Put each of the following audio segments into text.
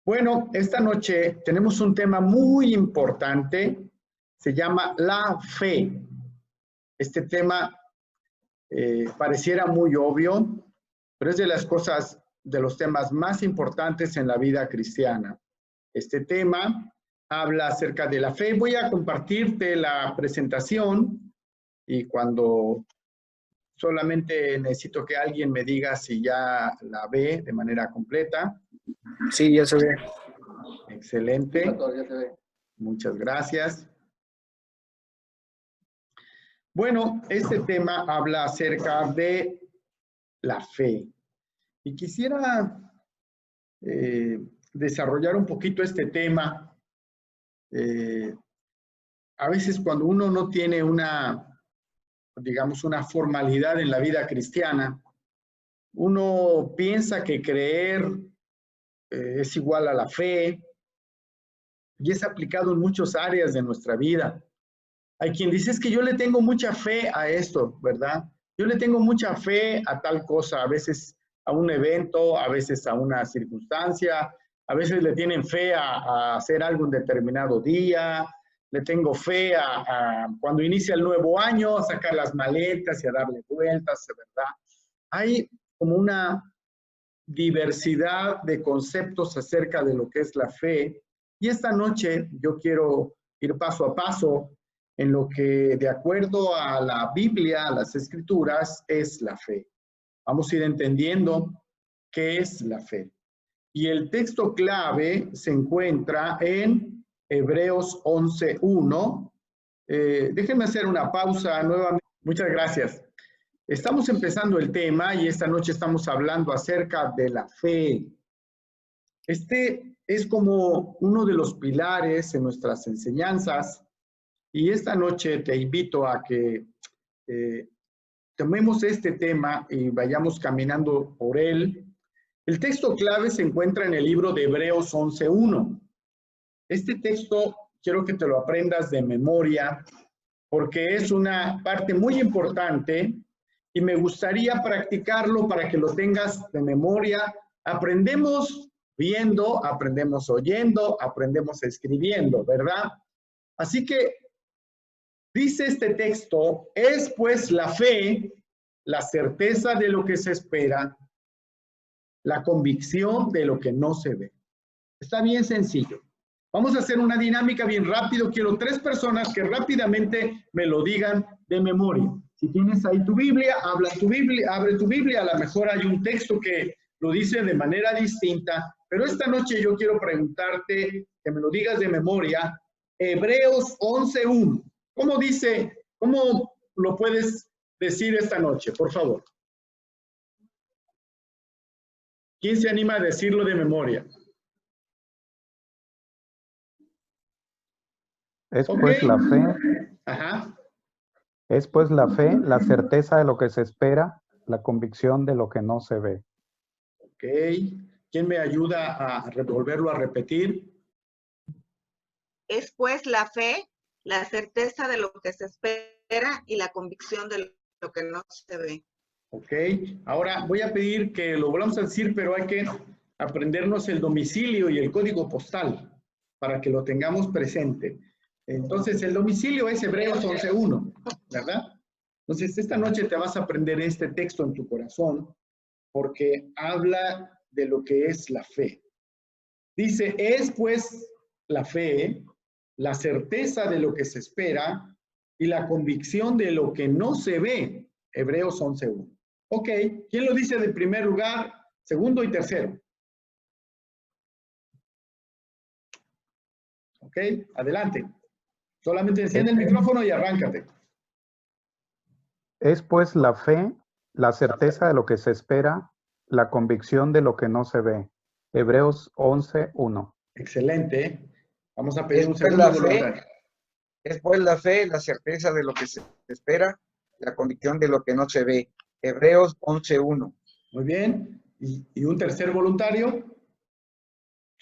Bueno, esta noche tenemos un tema muy importante, se llama la fe. Este tema pareciera muy obvio, pero es de las cosas, de los temas más importantes en la vida cristiana. Este tema habla acerca de la fe. Voy a compartirte la presentación y cuando solamente necesito que alguien me diga si ya la ve de manera completa. Sí, ya se ve. Excelente. Ya se ve. Muchas gracias. Bueno, este tema habla acerca de la fe. Y quisiera desarrollar un poquito este tema. A veces cuando uno no tiene digamos, una formalidad en la vida cristiana, uno piensa que creer es igual a la fe y es aplicado en muchas áreas de nuestra vida. Hay quien dice, es que yo le tengo mucha fe a esto, ¿verdad? Yo le tengo mucha fe a tal cosa, a veces a un evento, a veces a una circunstancia, a veces le tienen fe a hacer algo en determinado día, le tengo fe a cuando inicia el nuevo año, a sacar las maletas y a darle vueltas, ¿verdad? Hay como una diversidad de conceptos acerca de lo que es la fe. Y esta noche yo quiero ir paso a paso en lo que, de acuerdo a la Biblia, a las Escrituras, es la fe. Vamos a ir entendiendo qué es la fe. Y el texto clave se encuentra en Hebreos 11:1. Déjenme hacer una pausa nuevamente. Muchas gracias. Estamos empezando el tema y esta noche estamos hablando acerca de la fe. Este es como uno de los pilares en nuestras enseñanzas y esta noche te invito a que tomemos este tema y vayamos caminando por él. El texto clave se encuentra en el libro de Hebreos 11:1. Este texto quiero que te lo aprendas de memoria porque es una parte muy importante y me gustaría practicarlo para que lo tengas de memoria. Aprendemos viendo, aprendemos oyendo, aprendemos escribiendo, ¿verdad? Así que dice este texto, es pues la fe, la certeza de lo que se espera, la convicción de lo que no se ve. Está bien sencillo. Vamos a hacer una dinámica bien rápido. Quiero 3 personas que rápidamente me lo digan de memoria. Si tienes ahí tu Biblia, abre tu Biblia. A lo mejor hay un texto que lo dice de manera distinta, pero esta noche yo quiero preguntarte que me lo digas de memoria. Hebreos 11:1. ¿Cómo dice? ¿Cómo lo puedes decir esta noche? Por favor. ¿Quién se anima a decirlo de memoria? Es pues la fe, Ajá. es pues la fe, la certeza de lo que se espera, la convicción de lo que no se ve. Ok. ¿Quién me ayuda a volverlo a repetir? Es pues la fe, la certeza de lo que se espera y la convicción de lo que no se ve. Ok. Ahora voy a pedir que lo volvamos a decir, pero hay que aprendernos el domicilio y el código postal para que lo tengamos presente. Entonces, el domicilio es Hebreos 11:1, ¿verdad? Entonces, esta noche te vas a aprender este texto en tu corazón porque habla de lo que es la fe. Dice, es pues la fe, la certeza de lo que se espera y la convicción de lo que no se ve. Hebreos 11:1. Ok, ¿quién lo dice de primer lugar, segundo y tercero? Ok, adelante. Solamente enciende el micrófono y arráncate. Es pues la fe, la certeza de lo que se espera, la convicción de lo que no se ve. Hebreos 11:1. Excelente. Vamos a pedir un Es pues segundo la fe, voluntario. es pues la fe, la certeza de lo que se espera, la convicción de lo que no se ve. Hebreos 11:1. Muy bien. ¿Y un tercer voluntario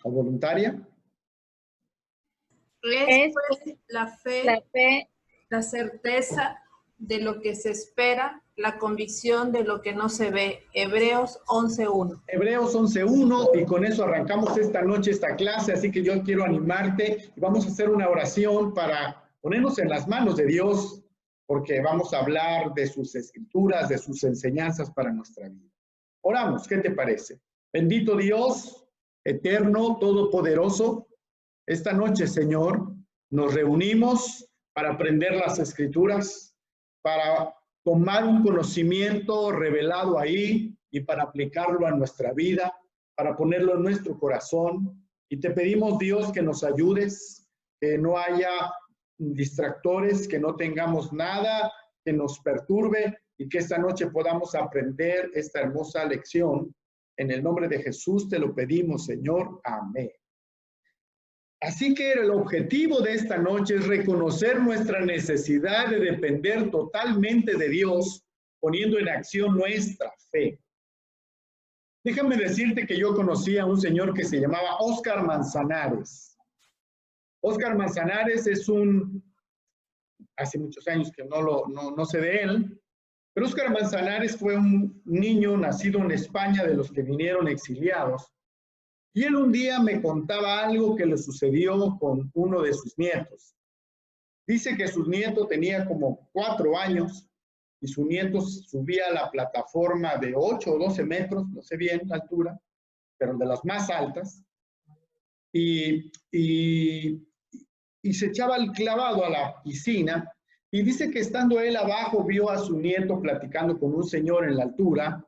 o voluntaria? Es pues la fe, la certeza de lo que se espera, la convicción de lo que no se ve. Hebreos 11:1. Hebreos 11:1, y con eso arrancamos esta noche esta clase, así que yo quiero animarte y vamos a hacer una oración para ponernos en las manos de Dios, porque vamos a hablar de sus escrituras, de sus enseñanzas para nuestra vida. Oramos, ¿qué te parece? Bendito Dios, eterno, todopoderoso, esta noche, Señor, nos reunimos para aprender las escrituras, para tomar un conocimiento revelado ahí y para aplicarlo a nuestra vida, para ponerlo en nuestro corazón. Y te pedimos, Dios, que nos ayudes, que no haya distractores, que no tengamos nada que nos perturbe y que esta noche podamos aprender esta hermosa lección. En el nombre de Jesús te lo pedimos, Señor. Amén. Así que el objetivo de esta noche es reconocer nuestra necesidad de depender totalmente de Dios, poniendo en acción nuestra fe. Déjame decirte que yo conocí a un señor que se llamaba Óscar Manzanares. Óscar Manzanares es hace muchos años que no sé de él, pero Óscar Manzanares fue un niño nacido en España de los que vinieron exiliados. Y él un día me contaba algo que le sucedió con uno de sus nietos. Dice que su nieto tenía como 4 años y su nieto subía a la plataforma de 8 o 12 metros, no sé bien la altura, pero de las más altas, y se echaba el clavado a la piscina. Y dice que estando él abajo vio a su nieto platicando con un señor en la altura,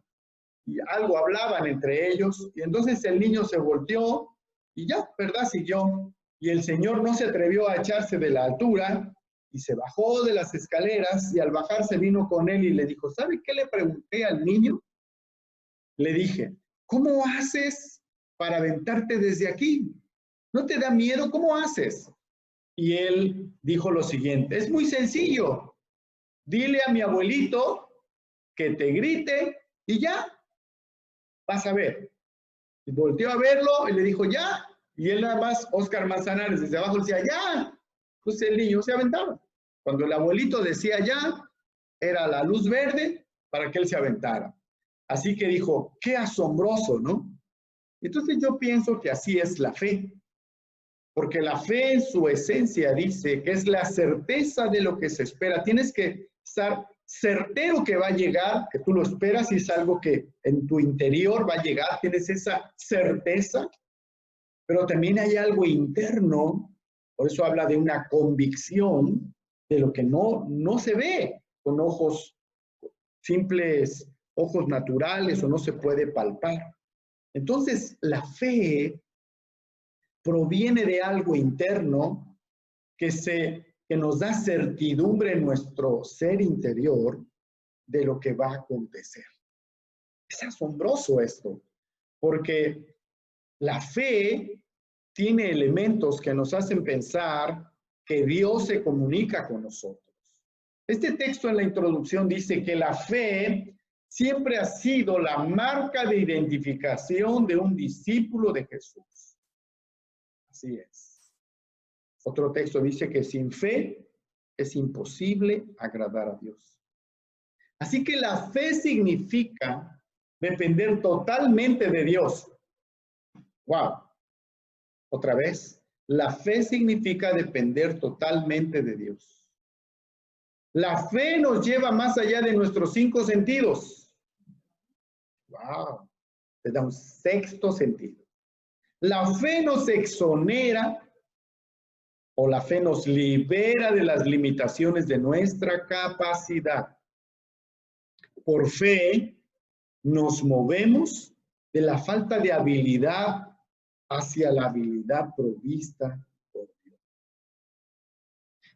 y algo hablaban entre ellos, y entonces el niño se volteó y ya, ¿verdad? Siguió. Y el señor no se atrevió a echarse de la altura y se bajó de las escaleras y al bajarse vino con él y le dijo, ¿sabe qué le pregunté al niño? Le dije, ¿cómo haces para aventarte desde aquí? ¿No te da miedo? ¿Cómo haces? Y él dijo lo siguiente, es muy sencillo, dile a mi abuelito que te grite y ya. Vas a ver. Y volteó a verlo y le dijo, ya. Y él nada más, Óscar Manzanares, desde abajo decía, ya. Pues el niño se aventaba. Cuando el abuelito decía ya, era la luz verde para que él se aventara. Así que dijo, qué asombroso, ¿no? Entonces yo pienso que así es la fe. Porque la fe en su esencia dice que es la certeza de lo que se espera. Tienes que estar certero que va a llegar, que tú lo esperas y es algo que en tu interior va a llegar, tienes esa certeza, pero también hay algo interno, por eso habla de una convicción de lo que no se ve con ojos simples, ojos naturales o no se puede palpar. Entonces, la fe proviene de algo interno que nos da certidumbre en nuestro ser interior de lo que va a acontecer. Es asombroso esto, porque la fe tiene elementos que nos hacen pensar que Dios se comunica con nosotros. Este texto en la introducción dice que la fe siempre ha sido la marca de identificación de un discípulo de Jesús. Así es. Otro texto dice que sin fe es imposible agradar a Dios. Así que la fe significa depender totalmente de Dios. ¡Wow! Otra vez, la fe significa depender totalmente de Dios. La fe nos lleva más allá de nuestros 5 sentidos. ¡Wow! Te da un 6º sentido. La fe nos exonera o la fe nos libera de las limitaciones de nuestra capacidad. Por fe nos movemos de la falta de habilidad hacia la habilidad provista por Dios.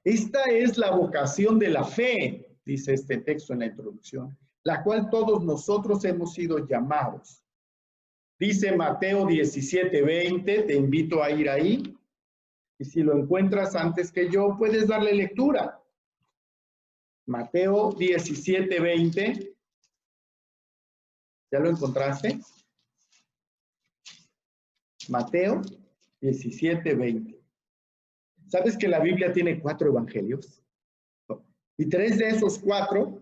Esta es la vocación de la fe, dice este texto en la introducción, la cual todos nosotros hemos sido llamados. Dice Mateo 17:20, te invito a ir ahí. Y si lo encuentras antes que yo, puedes darle lectura. Mateo 17:20. ¿Ya lo encontraste? Mateo 17:20. ¿Sabes que la Biblia tiene 4 evangelios? Y 3 de esos 4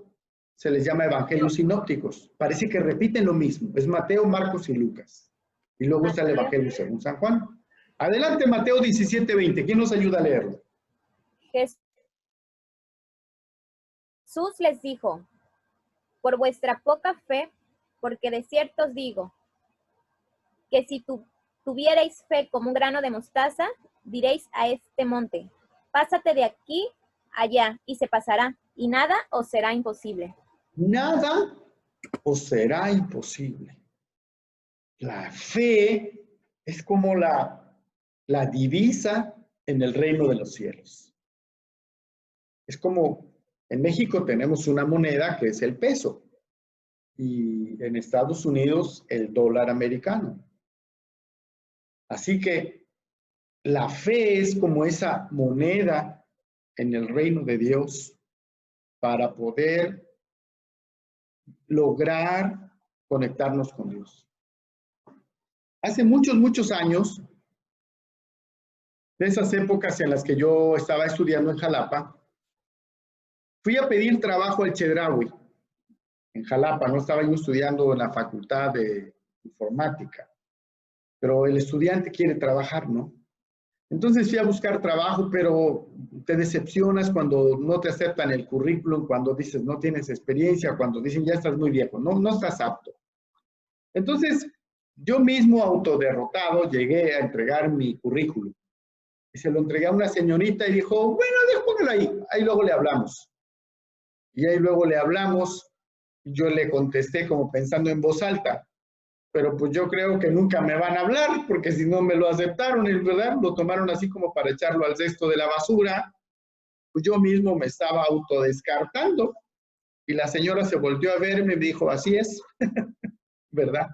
se les llama evangelios sinópticos. Parece que repiten lo mismo. Es Mateo, Marcos y Lucas. Y luego está el evangelio según San Juan. Adelante, Mateo 17:20. ¿Quién nos ayuda a leerlo? Jesús les dijo, por vuestra poca fe, porque de cierto os digo, que si tuvierais fe como un grano de mostaza, diréis a este monte, pásate de aquí allá, y se pasará, y nada os será imposible. Nada os será imposible. La fe es como la divisa en el reino de los cielos. Es como, en México tenemos una moneda que es el peso, y en Estados Unidos el dólar americano. Así que la fe es como esa moneda en el reino de Dios para poder lograr conectarnos con Dios. Hace muchos, muchos años, de esas épocas en las que yo estaba estudiando en Jalapa, fui a pedir trabajo al Chedraui, en Jalapa. No estaba yo estudiando en la facultad de informática, pero el estudiante quiere trabajar, ¿no? Entonces fui a buscar trabajo, pero te decepcionas cuando no te aceptan el currículum, cuando dices no tienes experiencia, cuando dicen ya estás muy viejo, no estás apto. Entonces, yo mismo autoderrotado llegué a entregar mi currículum. Y se lo entregué a una señorita y dijo, bueno, déjalo ahí luego le hablamos. Y ahí luego le hablamos, y yo le contesté como pensando en voz alta, pero pues yo creo que nunca me van a hablar, porque si no me lo aceptaron, ¿verdad? Lo tomaron así como para echarlo al cesto de la basura. Pues yo mismo me estaba autodescartando, y la señora se volteó a verme y me dijo, así es, ¿verdad?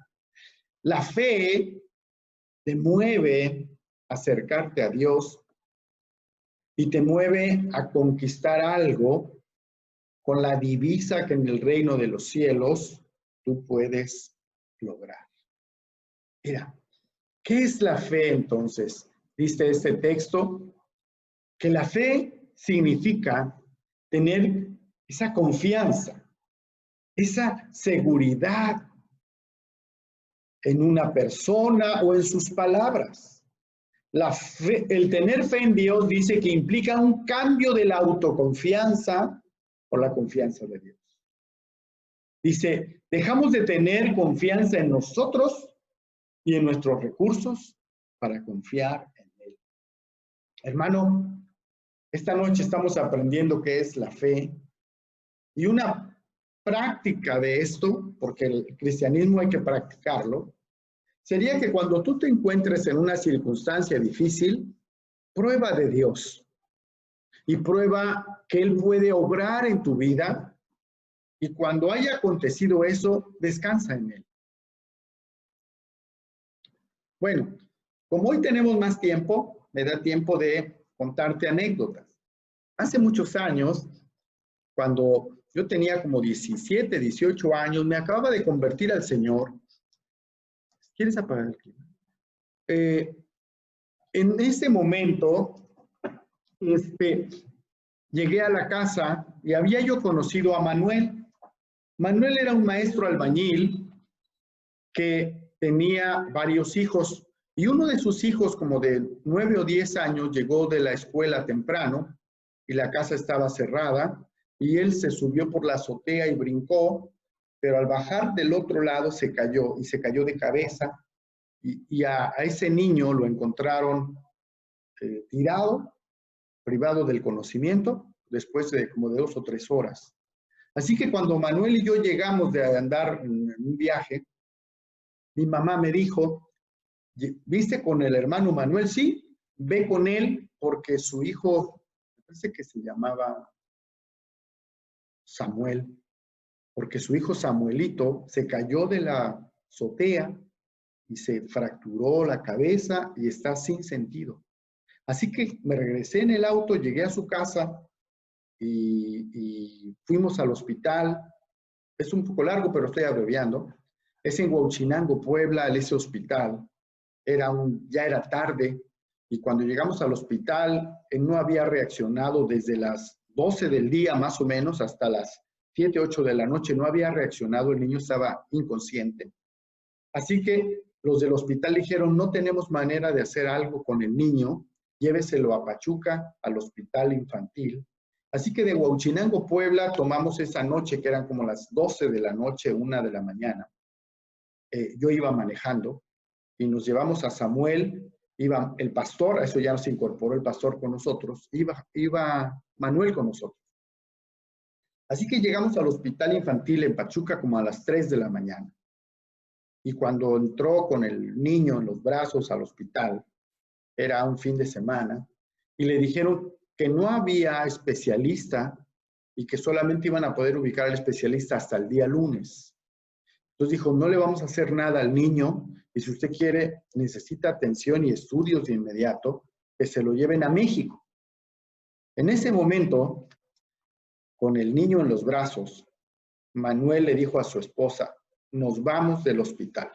La fe te mueve a acercarte a Dios y te mueve a conquistar algo con la divisa que en el reino de los cielos tú puedes lograr. Mira, ¿qué es la fe entonces? Dice este texto que la fe significa tener esa confianza, esa seguridad en una persona o en sus palabras. La fe, el tener fe en Dios dice que implica un cambio de la autoconfianza por la confianza de Dios. Dice, dejamos de tener confianza en nosotros y en nuestros recursos para confiar en Él. Hermano, esta noche estamos aprendiendo qué es la fe, y una práctica de esto, porque el cristianismo hay que practicarlo, sería que cuando tú te encuentres en una circunstancia difícil, prueba de Dios y prueba que Él puede obrar en tu vida, y cuando haya acontecido eso, descansa en Él. Bueno, como hoy tenemos más tiempo, me da tiempo de contarte anécdotas. Hace muchos años, cuando yo tenía como 17, 18 años, me acababa de convertir al Señor. ¿Quieres apagar el clima? En ese momento, llegué a la casa y había yo conocido a Manuel. Manuel era un maestro albañil que tenía varios hijos, y uno de sus hijos, como de 9 o 10 años, llegó de la escuela temprano y la casa estaba cerrada, y él se subió por la azotea y brincó, pero al bajar del otro lado se cayó, y se cayó de cabeza, y a ese niño lo encontraron tirado, privado del conocimiento, después de como de 2 o 3 horas. Así que cuando Manuel y yo llegamos de andar en un viaje, mi mamá me dijo, ¿viste con el hermano Manuel? Sí, ve con él porque su hijo, me parece que se llamaba Samuel, porque su hijo Samuelito se cayó de la azotea y se fracturó la cabeza y está sin sentido. Así que me regresé en el auto, llegué a su casa y fuimos al hospital. Es un poco largo, pero estoy abreviando. Es en Huauchinango, Puebla, ese hospital. Ya era tarde, y cuando llegamos al hospital, él no había reaccionado desde las 12 del día más o menos hasta las 7, 8 de la noche, no había reaccionado, el niño estaba inconsciente. Así que los del hospital dijeron, no tenemos manera de hacer algo con el niño, lléveselo a Pachuca, al hospital infantil. Así que de Huauchinango, Puebla, tomamos esa noche, que eran como las 12 de la noche, 1 de la mañana. Yo iba manejando y nos llevamos a Samuel, iba el pastor, a eso ya se incorporó el pastor con nosotros, iba Manuel con nosotros. Así que llegamos al hospital infantil en Pachuca como a las 3 de la mañana. Y cuando entró con el niño en los brazos al hospital, era un fin de semana, y le dijeron que no había especialista y que solamente iban a poder ubicar al especialista hasta el día lunes. Entonces dijo, no le vamos a hacer nada al niño, y si usted quiere, necesita atención y estudios de inmediato, que se lo lleven a México. En ese momento, con el niño en los brazos, Manuel le dijo a su esposa, nos vamos del hospital.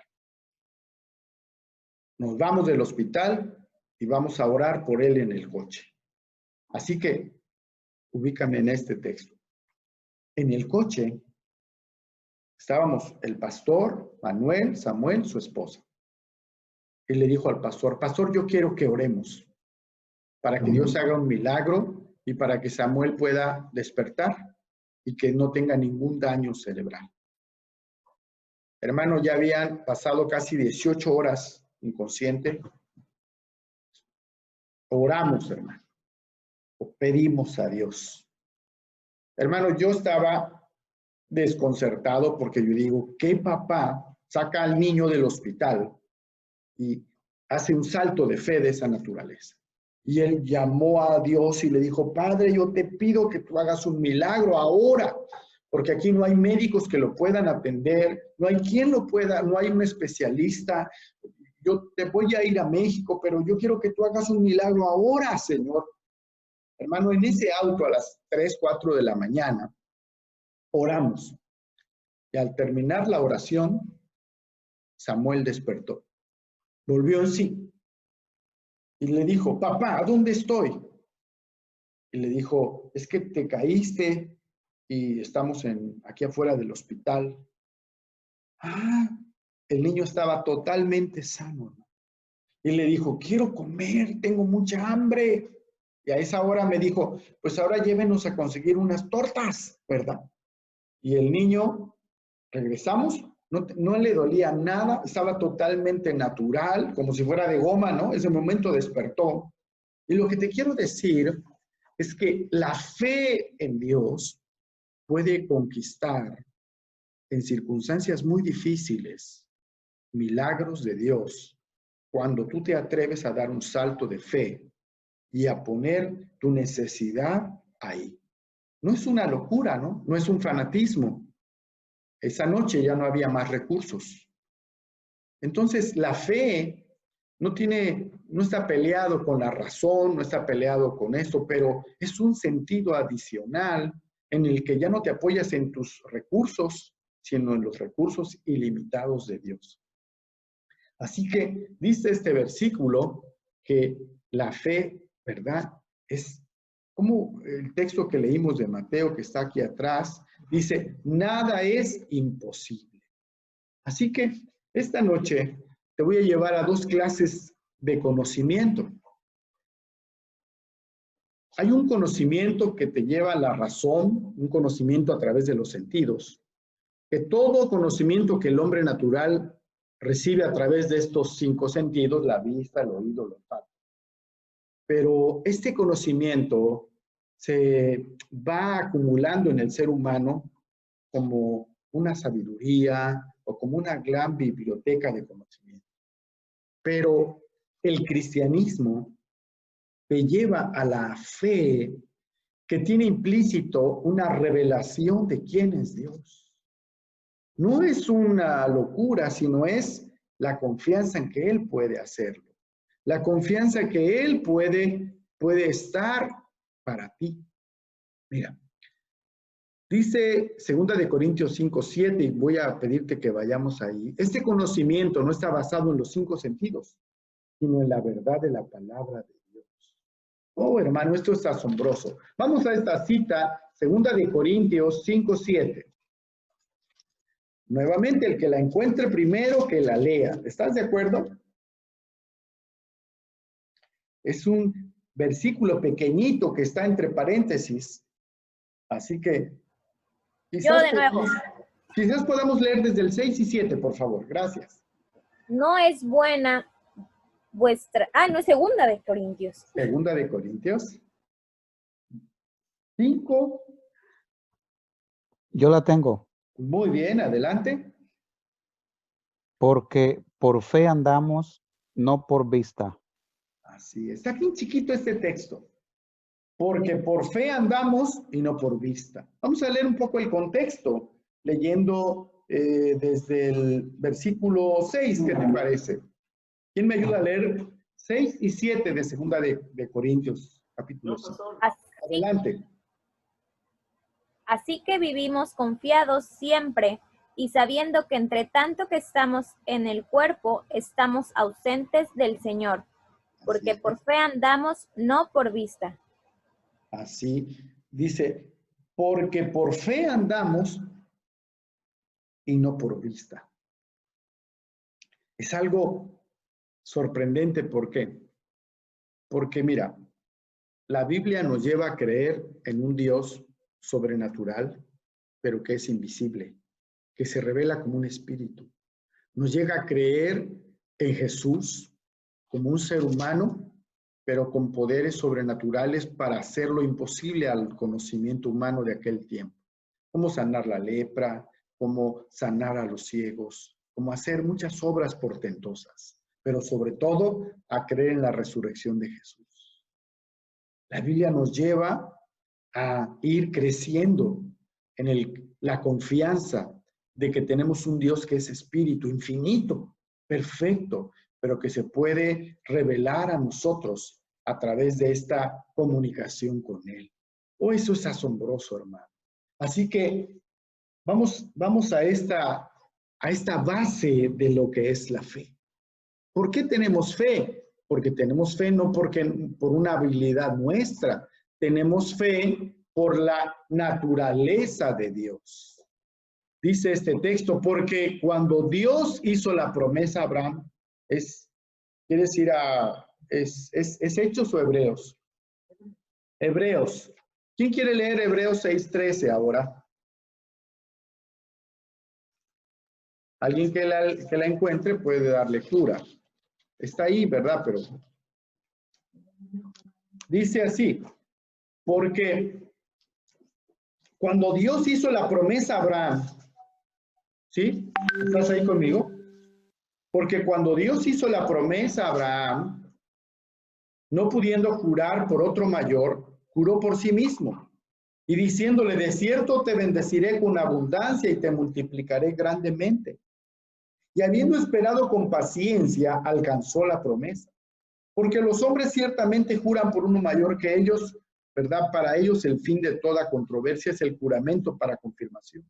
Nos vamos del hospital y vamos a orar por él en el coche. Así que, ubícame en este texto. En el coche estábamos el pastor, Manuel, Samuel, su esposa. Y le dijo al pastor, pastor, yo quiero que oremos para que Dios haga un milagro y para que Samuel pueda despertar y que no tenga ningún daño cerebral. Hermano, ya habían pasado casi 18 horas inconsciente. Oramos, hermano. O pedimos a Dios. Hermano, yo estaba desconcertado porque yo digo, ¿qué papá saca al niño del hospital y hace un salto de fe de esa naturaleza? Y él llamó a Dios y le dijo, Padre, yo te pido que tú hagas un milagro ahora, porque aquí no hay médicos que lo puedan atender, no hay quien lo pueda, no hay un especialista. Yo te voy a ir a México, pero yo quiero que tú hagas un milagro ahora, Señor. Hermano, en ese auto a las 3, 4 de la mañana, oramos. Y al terminar la oración, Samuel despertó. Volvió en sí. Y le dijo, papá, ¿dónde estoy? Y le dijo, es que te caíste y estamos aquí afuera del hospital. Ah, el niño estaba totalmente sano, ¿no? Y le dijo, quiero comer, tengo mucha hambre. Y a esa hora me dijo, pues ahora llévenos a conseguir unas tortas, ¿verdad? Y el niño, regresamos, no le dolía nada, estaba totalmente natural, como si fuera de goma, ¿no? Ese momento despertó. Y lo que te quiero decir es que la fe en Dios puede conquistar en circunstancias muy difíciles milagros de Dios cuando tú te atreves a dar un salto de fe y a poner tu necesidad ahí. No es una locura, ¿no? No es un fanatismo. Esa noche ya no había más recursos. Entonces, la fe no está peleado con la razón, no está peleado con esto, pero es un sentido adicional en el que ya no te apoyas en tus recursos, sino en los recursos ilimitados de Dios. Así que dice este versículo que la fe, ¿verdad? Es como el texto que leímos de Mateo, que está aquí atrás, dice, nada es imposible. Así que esta noche te voy a llevar a 2 clases de conocimiento. Hay un conocimiento que te lleva a la razón, un conocimiento a través de los sentidos, que todo conocimiento que el hombre natural recibe a través de estos 5 sentidos, la vista, el oído, el olfato. Pero este conocimiento se va acumulando en el ser humano como una sabiduría o como una gran biblioteca de conocimiento. Pero el cristianismo te lleva a la fe que tiene implícito una revelación de quién es Dios. No es una locura, sino es la confianza en que Él puede hacerlo. La confianza que Él puede estar para ti. Mira, dice 2 Corintios 5:7, y voy a pedirte que vayamos ahí. Este conocimiento no está basado en los 5 sentidos, sino en la verdad de la palabra de Dios. Oh, hermano, esto es asombroso. Vamos a esta cita, Segunda de Corintios 5:7. Nuevamente, el que la encuentre primero, que la lea. ¿Estás de acuerdo? Es un versículo pequeñito que está entre paréntesis. Así que Yo de nuevo. Quizás podamos leer desde el 6 y 7, por favor. Gracias. No es buena vuestra... no es segunda de Corintios. Segunda de Corintios 5. Yo la tengo. Muy bien, adelante. Porque por fe andamos, no por vista. Así es. Está aquí en chiquito este texto. Porque por fe andamos y no por vista. Vamos a leer un poco el contexto, leyendo desde el versículo 6, ¿qué te parece? ¿Quién me ayuda a leer 6 y 7 de segunda de Corintios, capítulo 5? Adelante. Así que vivimos confiados siempre y sabiendo que entre tanto que estamos en el cuerpo, estamos ausentes del Señor, porque por fe andamos, no por vista. Así dice, porque por fe andamos y no por vista. Es algo sorprendente, ¿por qué? Porque mira, la Biblia nos lleva a creer en un Dios sobrenatural, pero que es invisible, que se revela como un espíritu. Nos llega a creer en Jesús como un ser humano, pero con poderes sobrenaturales para hacer lo imposible al conocimiento humano de aquel tiempo. Cómo sanar la lepra, cómo sanar a los ciegos, cómo hacer muchas obras portentosas, pero sobre todo a creer en la resurrección de Jesús. La Biblia nos lleva a ir creciendo en la confianza de que tenemos un Dios que es espíritu infinito, perfecto, pero que se puede revelar a nosotros a través de esta comunicación con Él. Oh, eso es asombroso, hermano. Así que vamos a esta base de lo que es la fe. ¿Por qué tenemos fe? Porque tenemos fe no por una habilidad nuestra, tenemos fe por la naturaleza de Dios. Dice este texto, porque cuando Dios hizo la promesa a Abraham, ¿es Hechos o Hebreos? Hebreos. ¿Quién quiere leer Hebreos 6:13 ahora? Alguien que la encuentre puede dar lectura. Está ahí, ¿verdad? Pero dice así, porque cuando Dios hizo la promesa a Abraham, ¿sí? ¿Estás ahí conmigo? Porque cuando Dios hizo la promesa a Abraham, no pudiendo jurar por otro mayor, juró por sí mismo. Y diciéndole, de cierto te bendeciré con abundancia y te multiplicaré grandemente. Y habiendo esperado con paciencia, alcanzó la promesa. Porque los hombres ciertamente juran por uno mayor que ellos, ¿verdad? Para ellos el fin de toda controversia es el juramento para confirmación.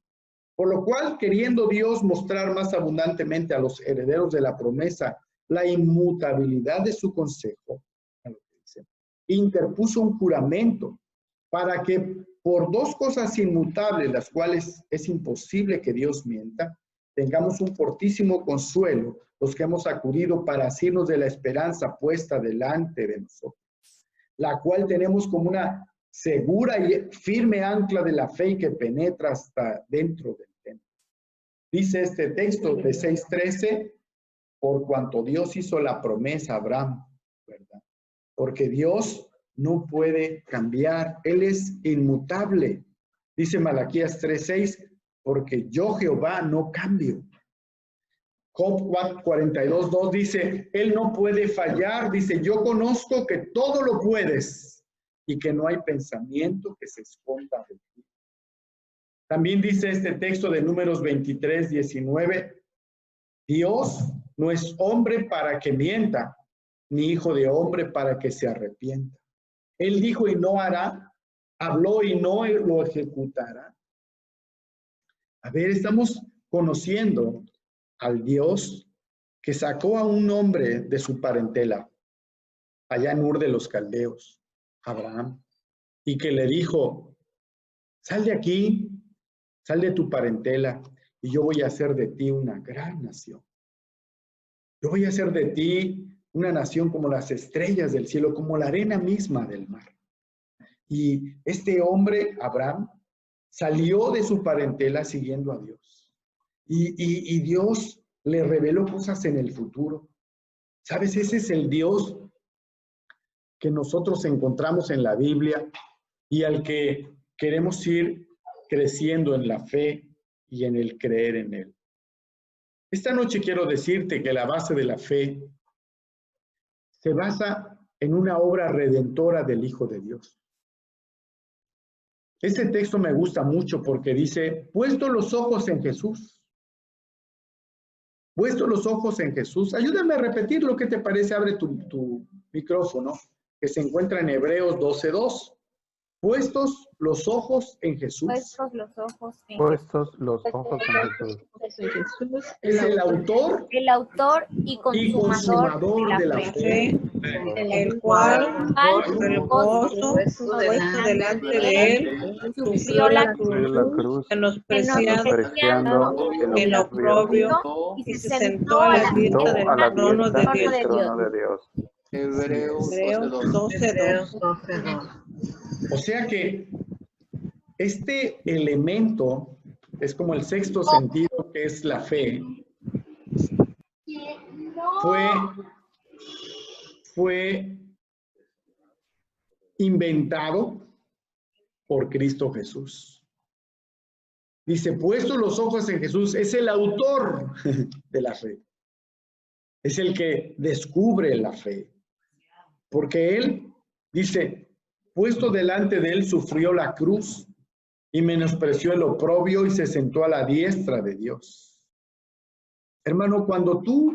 Por lo cual, queriendo Dios mostrar más abundantemente a los herederos de la promesa la inmutabilidad de su consejo, interpuso un juramento para que por dos cosas inmutables, las cuales es imposible que Dios mienta, tengamos un fortísimo consuelo los que hemos acudido para asirnos de la esperanza puesta delante de nosotros, la cual tenemos como una segura y firme ancla de la fe que penetra hasta dentro del templo. Dice este texto de 6:13, por cuanto Dios hizo la promesa a Abraham, ¿verdad? Porque Dios no puede cambiar, Él es inmutable. Dice Malaquías 3:6, porque yo Jehová no cambio. Job 42:2 dice, Él no puede fallar, dice, yo conozco que todo lo puedes y que no hay pensamiento que se esconda de ti. También dice este texto de Números 23:19, Dios no es hombre para que mienta, ni hijo de hombre para que se arrepienta. Él dijo y no hará, habló y no lo ejecutará. A ver, estamos conociendo al Dios que sacó a un hombre de su parentela, allá en Ur de los Caldeos, Abraham, y que le dijo, Sal de aquí, sal de tu parentela, y yo voy a hacer de ti una gran nación. Yo voy a hacer de ti una nación como las estrellas del cielo, como la arena misma del mar. Y este hombre, Abraham, salió de su parentela siguiendo a Dios. Y Dios le reveló cosas en el futuro. ¿Sabes? Ese es el Dios que nosotros encontramos en la Biblia y al que queremos ir creciendo en la fe y en el creer en Él. Esta noche quiero decirte que la base de la fe se basa en una obra redentora del Hijo de Dios. Ese texto me gusta mucho porque dice, puesto los ojos en Jesús. Puesto los ojos en Jesús. Ayúdame a repetir lo que te parece. Abre tu micrófono, que se encuentra en Hebreos 12:2. Puestos los ojos en Jesús. Puestos los ojos en Puestos los ojos en Jesús. Es el autor y consumador de la fe. El cual, por el gozo puesto delante de él, sufrió la cruz, menospreciando el oprobio, y se sentó a la diestra del trono de Dios. Hebreos 12:2. O sea que este elemento es como el sexto sentido, que es la fe. Fue inventado por Cristo Jesús. Dice, puesto los ojos en Jesús, es el autor de la fe. Es el que descubre la fe. Porque él, dice, puesto delante de él, sufrió la cruz y menospreció el oprobio y se sentó a la diestra de Dios. Hermano, cuando tú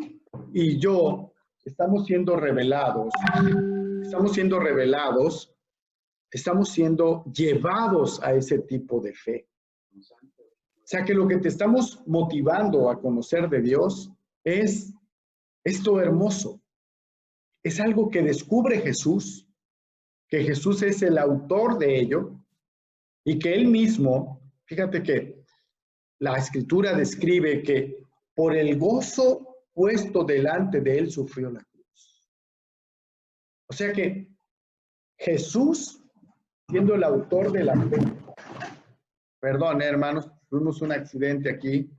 y yo estamos siendo revelados, estamos siendo llevados a ese tipo de fe. O sea que lo que te estamos motivando a conocer de Dios es esto hermoso. Es algo que descubre Jesús, que Jesús es el autor de ello y que él mismo, fíjate que la escritura describe que por el gozo puesto delante de él sufrió la cruz. O sea que Jesús, siendo el autor de la fe, perdón, hermanos, tuvimos un accidente aquí.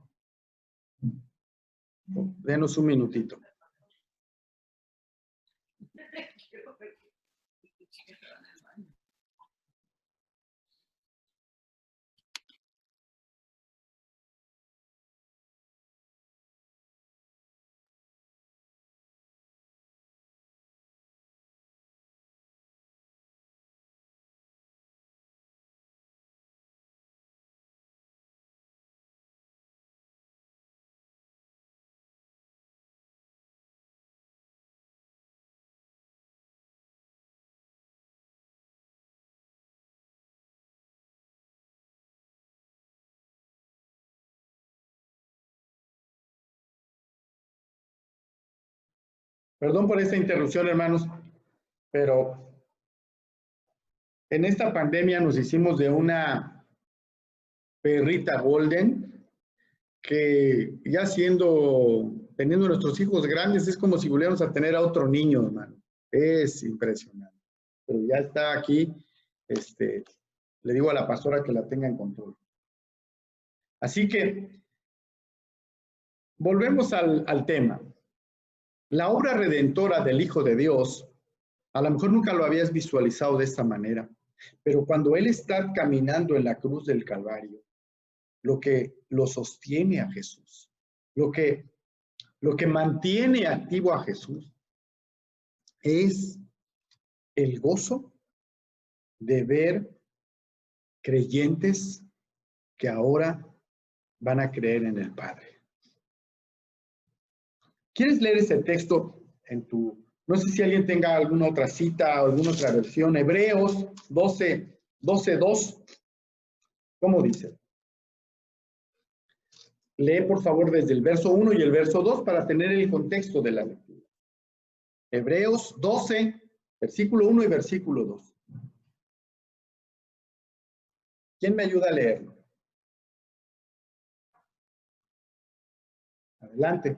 Denos un minutito. Perdón por esta interrupción, hermanos, pero en esta pandemia nos hicimos de una perrita golden que ya teniendo nuestros hijos grandes, es como si volviéramos a tener a otro niño, hermano. Es impresionante. Pero ya está aquí, le digo a la pastora que la tenga en control. Así que, volvemos al tema. La obra redentora del Hijo de Dios, a lo mejor nunca lo habías visualizado de esta manera, pero cuando Él está caminando en la cruz del Calvario, lo que lo sostiene a Jesús, lo que mantiene activo a Jesús, es el gozo de ver creyentes que ahora van a creer en el Padre. ¿Quieres leer ese texto no sé si alguien tenga alguna otra cita o alguna otra versión? Hebreos 12:2. ¿Cómo dice? Lee, por favor, desde el verso 1 y el verso 2 para tener el contexto de la lectura. Hebreos 12, versículo 1 y versículo 2. ¿Quién me ayuda a leerlo? Adelante.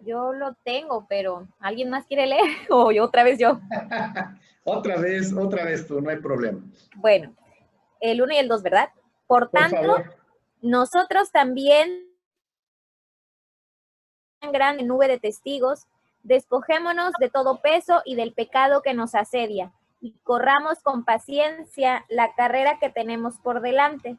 Yo lo tengo, pero ¿alguien más quiere leer? O yo otra vez yo. Otra vez tú, no hay problema. Bueno, el 1 y el 2, ¿verdad? Por tanto, favor. nosotros también, gran nube de testigos, despojémonos de todo peso y del pecado que nos asedia, y corramos con paciencia la carrera que tenemos por delante,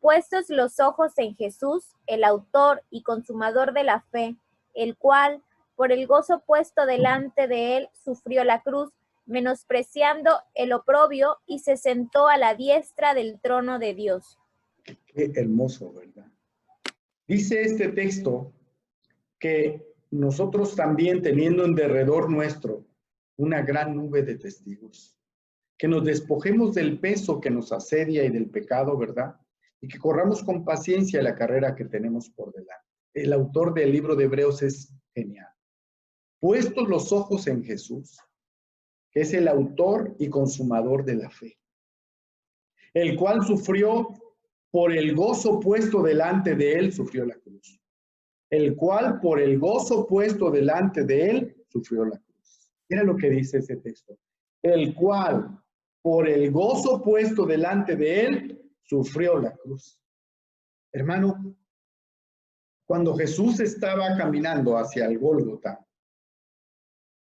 puestos los ojos en Jesús, el autor y consumador de la fe, el cual, por el gozo puesto delante de él, sufrió la cruz, menospreciando el oprobio, y se sentó a la diestra del trono de Dios. Qué hermoso, ¿verdad? Dice este texto que nosotros también, teniendo en derredor nuestro una gran nube de testigos, que nos despojemos del peso que nos asedia y del pecado, ¿verdad? Y que corramos con paciencia la carrera que tenemos por delante. El autor del libro de Hebreos es genial. Puestos los ojos en Jesús, que es el autor y consumador de la fe, el cual sufrió por el gozo puesto delante de él, sufrió la cruz. El cual por el gozo puesto delante de él, sufrió la cruz. Mira lo que dice ese texto. El cual por el gozo puesto delante de él, sufrió la cruz. Hermano, cuando Jesús estaba caminando hacia el Gólgota,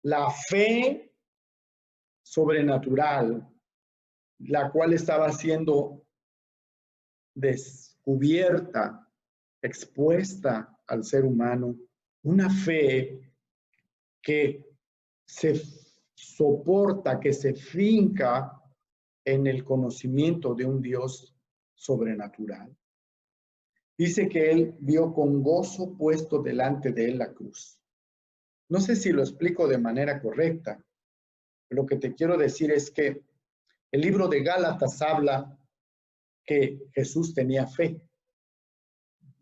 la fe sobrenatural, la cual estaba siendo descubierta, expuesta al ser humano, una fe que se soporta, que se finca en el conocimiento de un Dios sobrenatural. Dice que él vio con gozo puesto delante de él la cruz. No sé si lo explico de manera correcta. Lo que te quiero decir es que el libro de Gálatas habla que Jesús tenía fe,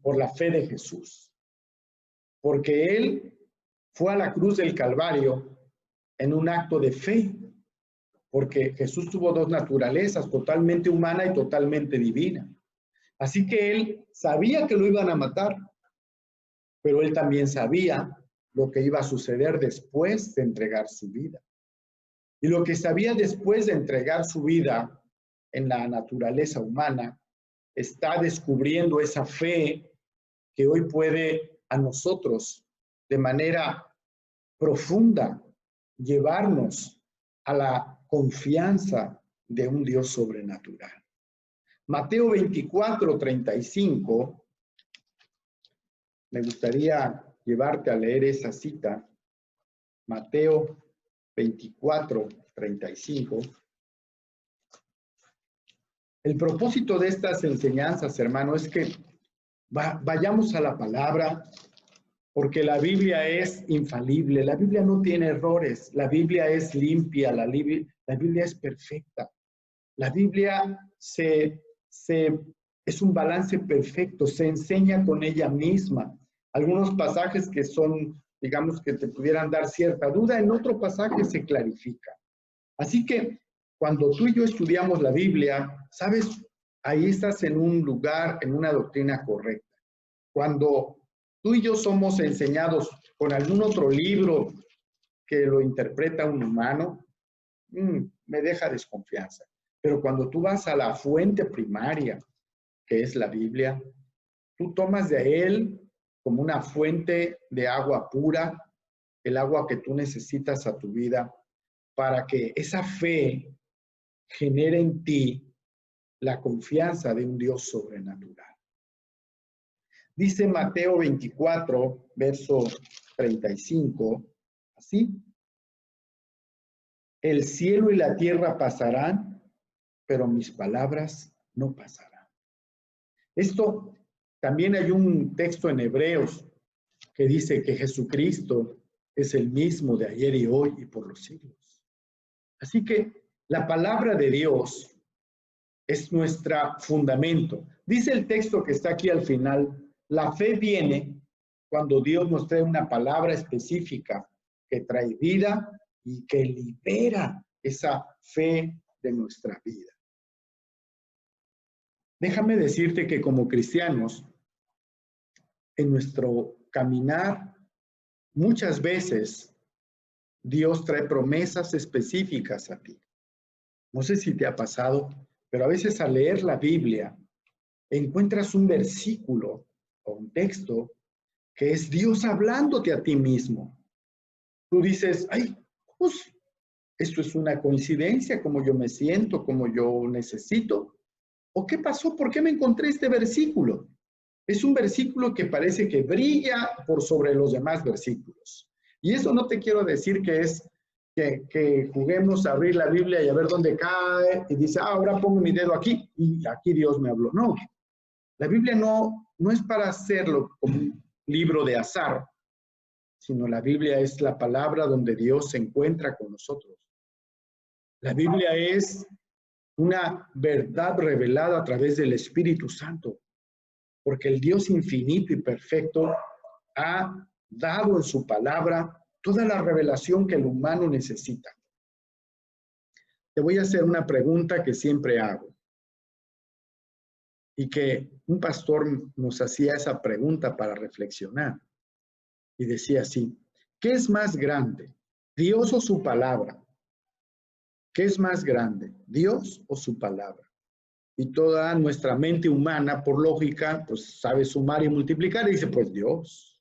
por la fe de Jesús, porque él fue a la cruz del Calvario en un acto de fe, porque Jesús tuvo dos naturalezas, totalmente humana y totalmente divina. Así que él sabía que lo iban a matar, pero él también sabía lo que iba a suceder después de entregar su vida. Y lo que sabía después de entregar su vida en la naturaleza humana, está descubriendo esa fe que hoy puede a nosotros de manera profunda llevarnos a la confianza de un Dios sobrenatural. Mateo 24:35, me gustaría llevarte a leer esa cita. Mateo 24:35. El propósito de estas enseñanzas, hermano, es que vayamos a la palabra, porque la Biblia es infalible, la Biblia no tiene errores, la Biblia es limpia, la Biblia es perfecta. La Biblia es un balance perfecto, se enseña con ella misma. Algunos pasajes que son, digamos, que te pudieran dar cierta duda, en otro pasaje se clarifica. Así que cuando tú y yo estudiamos la Biblia, ¿sabes? Ahí estás en un lugar, en una doctrina correcta. Cuando tú y yo somos enseñados con algún otro libro que lo interpreta un humano, me deja desconfianza. Pero cuando tú vas a la fuente primaria, que es la Biblia, tú tomas de él como una fuente de agua pura, el agua que tú necesitas a tu vida, para que esa fe genere en ti la confianza de un Dios sobrenatural. Dice Mateo 24, verso 35, así: el cielo y la tierra pasarán, pero mis palabras no pasarán. Esto, también hay un texto en Hebreos que dice que Jesucristo es el mismo de ayer y hoy y por los siglos. Así que la palabra de Dios es nuestro fundamento. Dice el texto que está aquí al final: la fe viene cuando Dios nos trae una palabra específica que trae vida y que libera esa fe de nuestra vida. Déjame decirte que como cristianos, en nuestro caminar, muchas veces Dios trae promesas específicas a ti. No sé si te ha pasado, pero a veces al leer la Biblia, encuentras un versículo o un texto que es Dios hablándote a ti mismo. Tú dices, ay, pues esto es una coincidencia, como yo me siento, como yo necesito. ¿O qué pasó? ¿Por qué me encontré este versículo? Es un versículo que parece que brilla por sobre los demás versículos. Y eso no te quiero decir que es que juguemos a abrir la Biblia y a ver dónde cae y dice, ahora pongo mi dedo aquí y aquí Dios me habló. No, la Biblia no es para hacerlo como un libro de azar, sino la Biblia es la palabra donde Dios se encuentra con nosotros. La Biblia es una verdad revelada a través del Espíritu Santo, porque el Dios infinito y perfecto ha dado en su palabra toda la revelación que el humano necesita. Te voy a hacer una pregunta que siempre hago y que un pastor nos hacía esa pregunta para reflexionar y decía así, ¿qué es más grande, Dios o su palabra? ¿Qué es más grande, Dios o su palabra? Y toda nuestra mente humana, por lógica, pues sabe sumar y multiplicar y dice, pues Dios.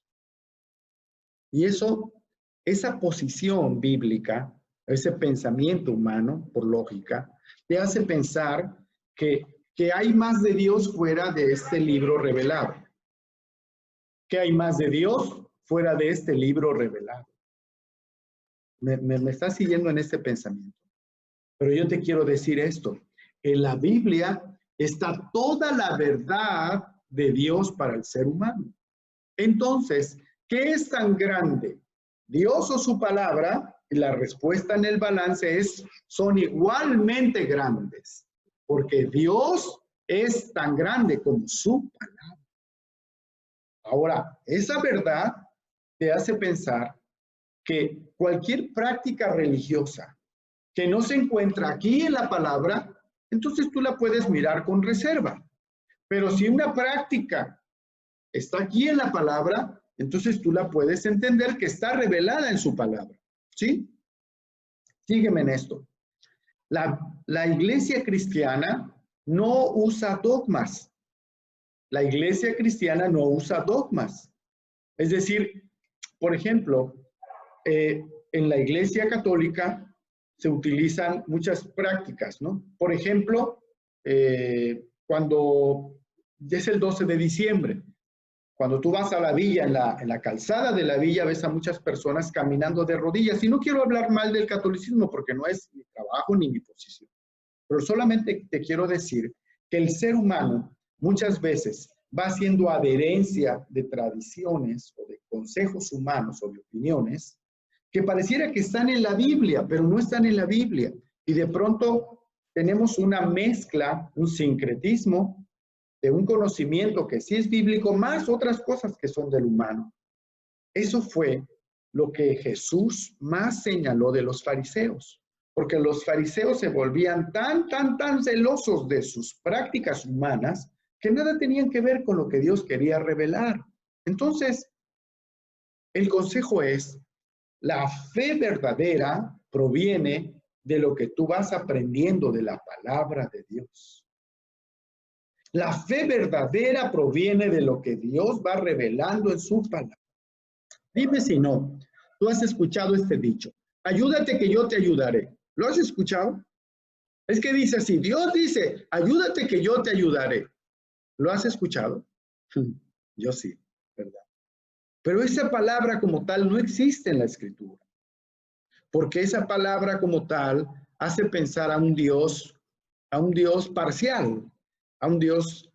Y esa posición bíblica, ese pensamiento humano, por lógica, te hace pensar que hay más de Dios fuera de este libro revelado. Que hay más de Dios fuera de este libro revelado. Me estás siguiendo en este pensamiento. Pero yo te quiero decir esto. En la Biblia está toda la verdad de Dios para el ser humano. Entonces, ¿qué es tan grande? ¿Dios o su palabra? Y la respuesta en el balance son igualmente grandes, porque Dios es tan grande como su palabra. Ahora, esa verdad te hace pensar que cualquier práctica religiosa que no se encuentra aquí en la palabra, entonces tú la puedes mirar con reserva. Pero si una práctica está aquí en la palabra, entonces tú la puedes entender que está revelada en su palabra. ¿Sí? Sígueme en esto. La iglesia cristiana no usa dogmas. La iglesia cristiana no usa dogmas. Es decir, por ejemplo, en la iglesia católica se utilizan muchas prácticas, ¿no? Por ejemplo, cuando es el 12 de diciembre, cuando tú vas a la villa, en la calzada de la villa, ves a muchas personas caminando de rodillas. Y no quiero hablar mal del catolicismo porque no es mi trabajo ni mi posición. Pero solamente te quiero decir que el ser humano muchas veces va haciendo adherencia de tradiciones o de consejos humanos o de opiniones que pareciera que están en la Biblia, pero no están en la Biblia. Y de pronto tenemos una mezcla, un sincretismo de un conocimiento que sí es bíblico, más otras cosas que son del humano. Eso fue lo que Jesús más señaló de los fariseos, porque los fariseos se volvían tan celosos de sus prácticas humanas que nada tenían que ver con lo que Dios quería revelar. Entonces, el consejo es, la fe verdadera proviene de lo que tú vas aprendiendo de la palabra de Dios. La fe verdadera proviene de lo que Dios va revelando en su palabra. Dime si no. Tú has escuchado este dicho. Ayúdate que yo te ayudaré. ¿Lo has escuchado? Es que dice así. Dios dice, ayúdate que yo te ayudaré. ¿Lo has escuchado? Yo sí, ¿verdad? Pero esa palabra como tal no existe en la Escritura. Porque esa palabra como tal hace pensar a un Dios parcial, a un Dios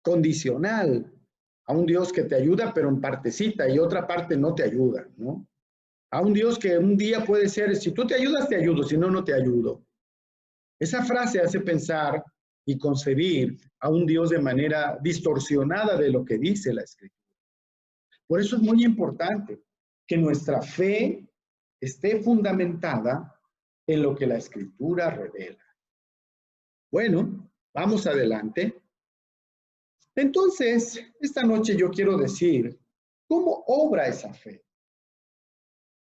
condicional, a un Dios que te ayuda pero en partecita y otra parte no te ayuda, ¿no? A un Dios que un día puede ser, si tú te ayudas, te ayudo, si no, no te ayudo. Esa frase hace pensar y concebir a un Dios de manera distorsionada de lo que dice la Escritura. Por eso es muy importante que nuestra fe esté fundamentada en lo que la Escritura revela. Bueno, vamos adelante. Entonces, esta noche yo quiero decir cómo obra esa fe.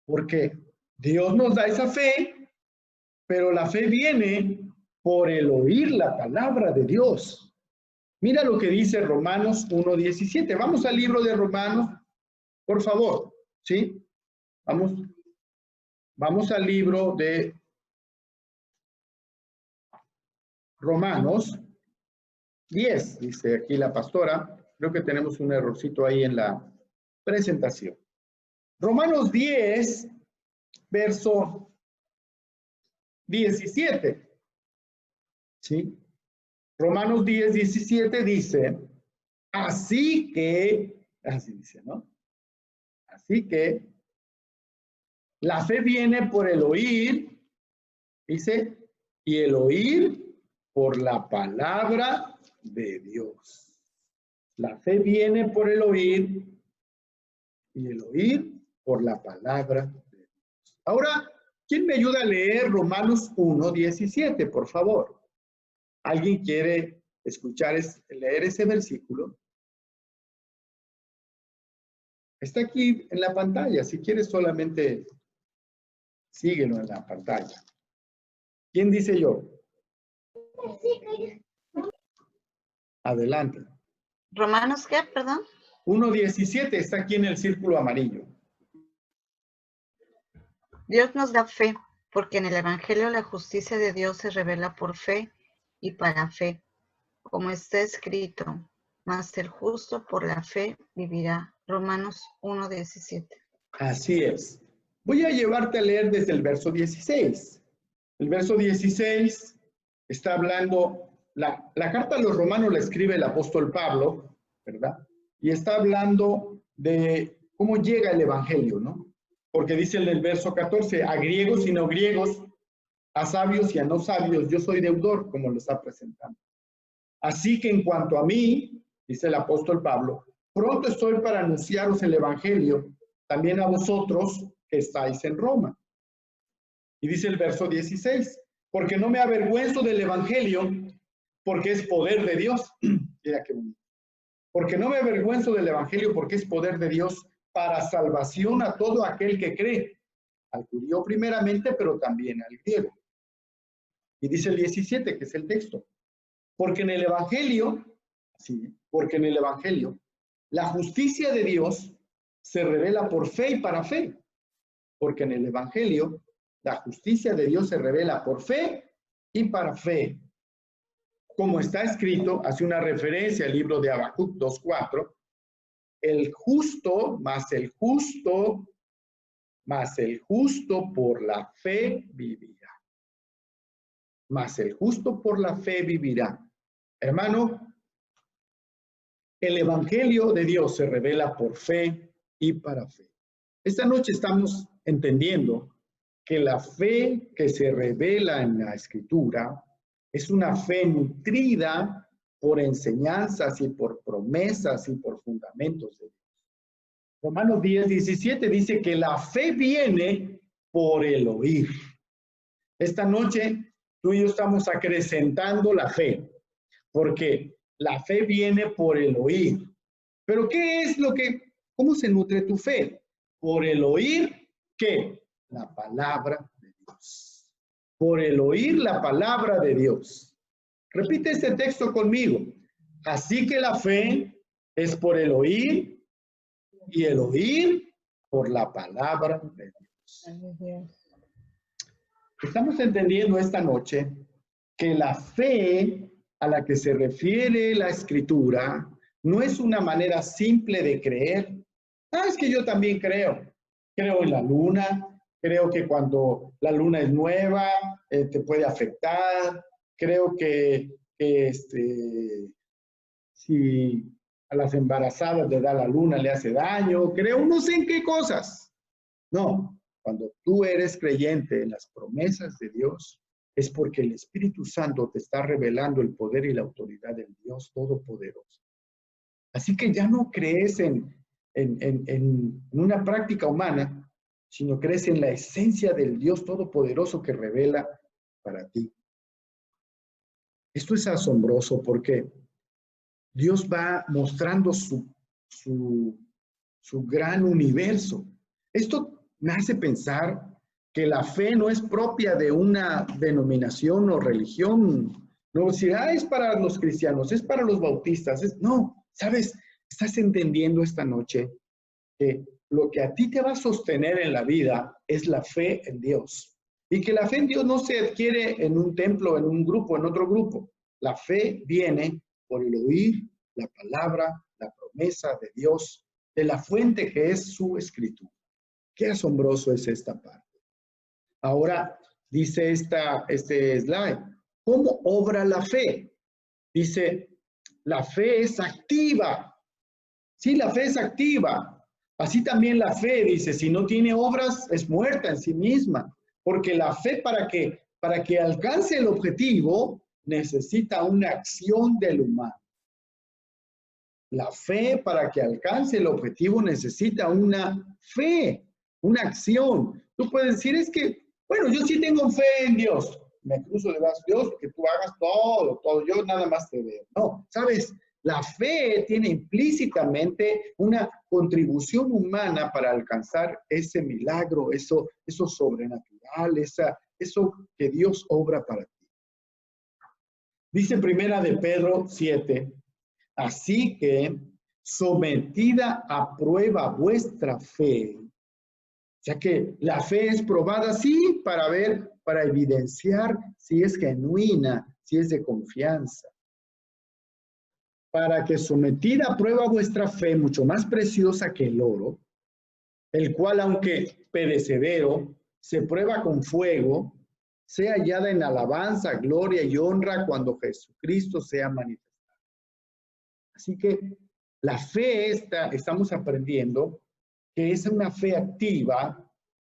Porque Dios nos da esa fe, pero la fe viene por el oír la palabra de Dios. Mira lo que dice Romanos 1:17. Vamos al libro de Romanos, por favor, ¿sí? Vamos al libro de Romanos 10, dice aquí la pastora. Creo que tenemos un errorcito ahí en la presentación. Romanos 10, verso 17. ¿Sí? Romanos 10, 17 dice, así dice, ¿no? Así que la fe viene por el oír, dice, y el oír por la palabra de Dios. La fe viene por el oír y el oír por la palabra de Dios. Ahora, ¿quién me ayuda a leer Romanos 1:17, por favor? ¿Alguien quiere leer ese versículo? Está aquí en la pantalla. Si quieres, solamente síguelo en la pantalla. ¿Quién dice yo? Adelante. ¿Romanos qué, perdón? 1:17 está aquí en el círculo amarillo. Dios nos da fe, porque en el Evangelio la justicia de Dios se revela por fe y para fe, como está escrito, mas el justo por la fe vivirá. Romanos 1:17. Así es. Voy a llevarte a leer desde el verso 16. El verso 16 está hablando, la carta a los romanos la escribe el apóstol Pablo, ¿verdad? Y está hablando de cómo llega el evangelio, ¿no? Porque dice en el verso 14, a griegos y no griegos, a sabios y a no sabios, yo soy deudor, como lo está presentando. Así que en cuanto a mí, dice el apóstol Pablo, pronto estoy para anunciaros el evangelio, también a vosotros que estáis en Roma. Y dice el verso 16, porque no me avergüenzo del evangelio, porque es poder de Dios. Mira qué bonito. Porque no me avergüenzo del evangelio, porque es poder de Dios para salvación a todo aquel que cree, al judío primeramente, pero también al griego. Y dice el 17, que es el texto. Porque en el evangelio, la justicia de Dios se revela por fe y para fe. Porque en el evangelio, la justicia de Dios se revela por fe y para fe. Como está escrito, hace una referencia al libro de Habacuc 2:4, el justo por la fe vivirá. Mas el justo por la fe vivirá. Hermano, el evangelio de Dios se revela por fe y para fe. Esta noche estamos entendiendo que la fe que se revela en la Escritura es una fe nutrida por enseñanzas y por promesas y por fundamentos de Dios. Romanos 10:17 dice que la fe viene por el oír. Esta noche tú y yo estamos acrecentando la fe, porque la fe viene por el oír. Pero ¿cómo se nutre tu fe? Por el oír, ¿qué? La palabra de Dios. Por el oír la palabra de Dios. Repite este texto conmigo. Así que la fe es por el oír y el oír por la palabra de Dios. Estamos entendiendo esta noche que la fe a la que se refiere la Escritura no es una manera simple de creer. Es que yo también creo. Creo en la luna. Creo que cuando la luna es nueva, te puede afectar. Creo que si a las embarazadas le da la luna, le hace daño. Creo, no sé en qué cosas. No, cuando tú eres creyente en las promesas de Dios, es porque el Espíritu Santo te está revelando el poder y la autoridad del Dios Todopoderoso. Así que ya no crees en una práctica humana, sino crees en la esencia del Dios Todopoderoso que revela para ti. Esto es asombroso porque Dios va mostrando su gran universo. Esto me hace pensar que la fe no es propia de una denominación o religión. No decir, es para los cristianos, es para los bautistas. No, ¿sabes? Estás entendiendo esta noche que lo que a ti te va a sostener en la vida es la fe en Dios. Y que la fe en Dios no se adquiere en un templo, en un grupo, en otro grupo. La fe viene por el oír la palabra, la promesa de Dios, de la fuente que es su escritura. Qué asombroso es esta parte. Ahora, dice este slide, ¿cómo obra la fe? Dice, la fe es activa. Sí, la fe es activa. Así también la fe, dice, si no tiene obras, es muerta en sí misma. Porque la fe para que alcance el objetivo, necesita una acción del humano. La fe para que alcance el objetivo necesita una fe, una acción. Tú puedes decir, es que, bueno, yo sí tengo fe en Dios. Me cruzo de brazos, Dios, que tú hagas todo, yo nada más te veo. No, ¿sabes? La fe tiene implícitamente una contribución humana para alcanzar ese milagro, eso sobrenatural, eso que Dios obra para ti. Dice Primera de Pedro 7, así que sometida a prueba vuestra fe. O sea que la fe es probada, sí, para evidenciar si es genuina, si es de confianza. Para que sometida a prueba vuestra fe, mucho más preciosa que el oro, el cual, aunque perecedero, se prueba con fuego, sea hallada en alabanza, gloria y honra cuando Jesucristo sea manifestado. Así que la fe estamos aprendiendo que es una fe activa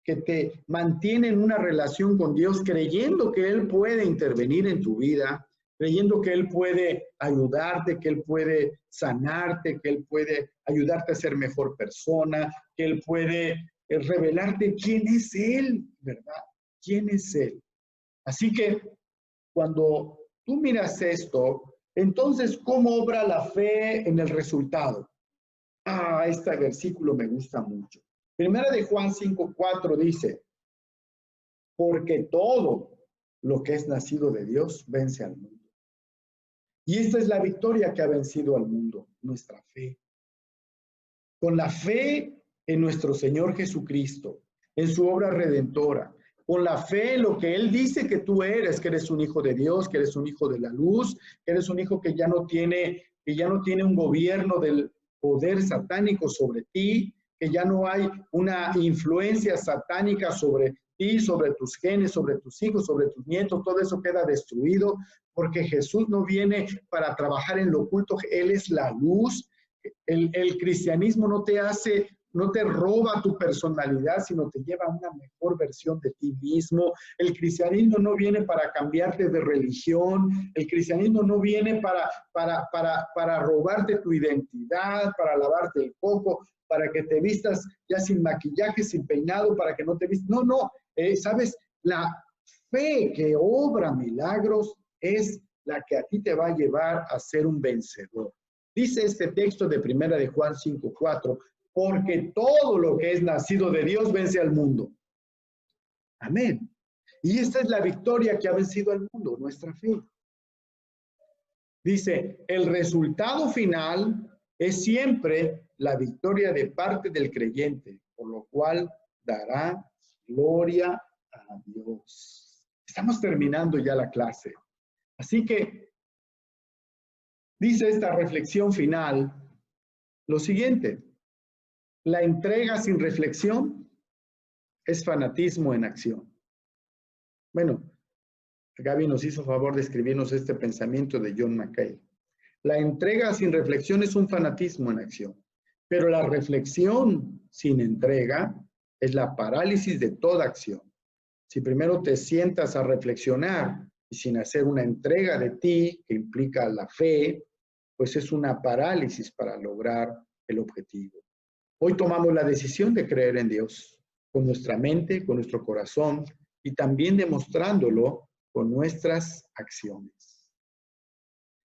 que te mantiene en una relación con Dios, creyendo que Él puede intervenir en tu vida, creyendo que Él puede ayudarte, que Él puede sanarte, que Él puede ayudarte a ser mejor persona, que Él puede revelarte quién es Él, ¿verdad? ¿Quién es Él? Así que cuando tú miras esto, entonces, ¿cómo obra la fe en el resultado? Este versículo me gusta mucho. Primera de Juan 5:4 dice, porque todo lo que es nacido de Dios vence al mundo. Y esta es la victoria que ha vencido al mundo, nuestra fe. Con la fe en nuestro Señor Jesucristo, en su obra redentora, con la fe en lo que Él dice que tú eres, que eres un hijo de Dios, que eres un hijo de la luz, que eres un hijo que ya no tiene un gobierno del poder satánico sobre ti, que ya no hay una influencia satánica sobre ti, sobre tus genes, sobre tus hijos, sobre tus nietos, todo eso queda destruido, porque Jesús no viene para trabajar en lo oculto, Él es la luz. El cristianismo no te roba tu personalidad, sino te lleva a una mejor versión de ti mismo. El cristianismo no viene para cambiarte de religión. El cristianismo no viene para robarte tu identidad, para lavarte el coco, para que te vistas ya sin maquillaje, sin peinado, para que no te vistas. No. ¿Sabes? La fe que obra milagros es la que a ti te va a llevar a ser un vencedor. Dice este texto de Primera de Juan 5:4, porque todo lo que es nacido de Dios vence al mundo. Amén. Y esta es la victoria que ha vencido al mundo, nuestra fe. Dice, el resultado final es siempre la victoria de parte del creyente, por lo cual dará gloria a Dios. Estamos terminando ya la clase. Así que dice esta reflexión final lo siguiente: la entrega sin reflexión es fanatismo en acción. Bueno, Gaby nos hizo favor de escribirnos este pensamiento de John Mackay. La entrega sin reflexión es un fanatismo en acción, pero la reflexión sin entrega es la parálisis de toda acción. Si primero te sientas a reflexionar y sin hacer una entrega de ti, que implica la fe, pues es una parálisis para lograr el objetivo. Hoy tomamos la decisión de creer en Dios. con nuestra mente, con nuestro corazón y también demostrándolo con nuestras acciones.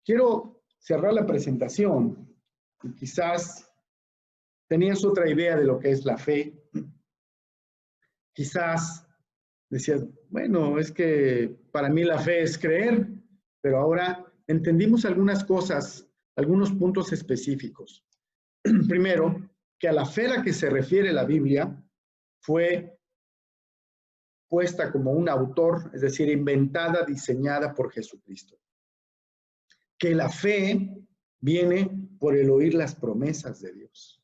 Quiero cerrar la presentación y quizás tenías otra idea de lo que es la fe. Quizás decías, bueno, es que para mí la fe es creer, pero ahora entendimos algunas cosas, algunos puntos específicos. Primero, que a la fe a la que se refiere la Biblia fue puesta como un autor, es decir, inventada, diseñada por Jesucristo. Que la fe viene por el oír las promesas de Dios.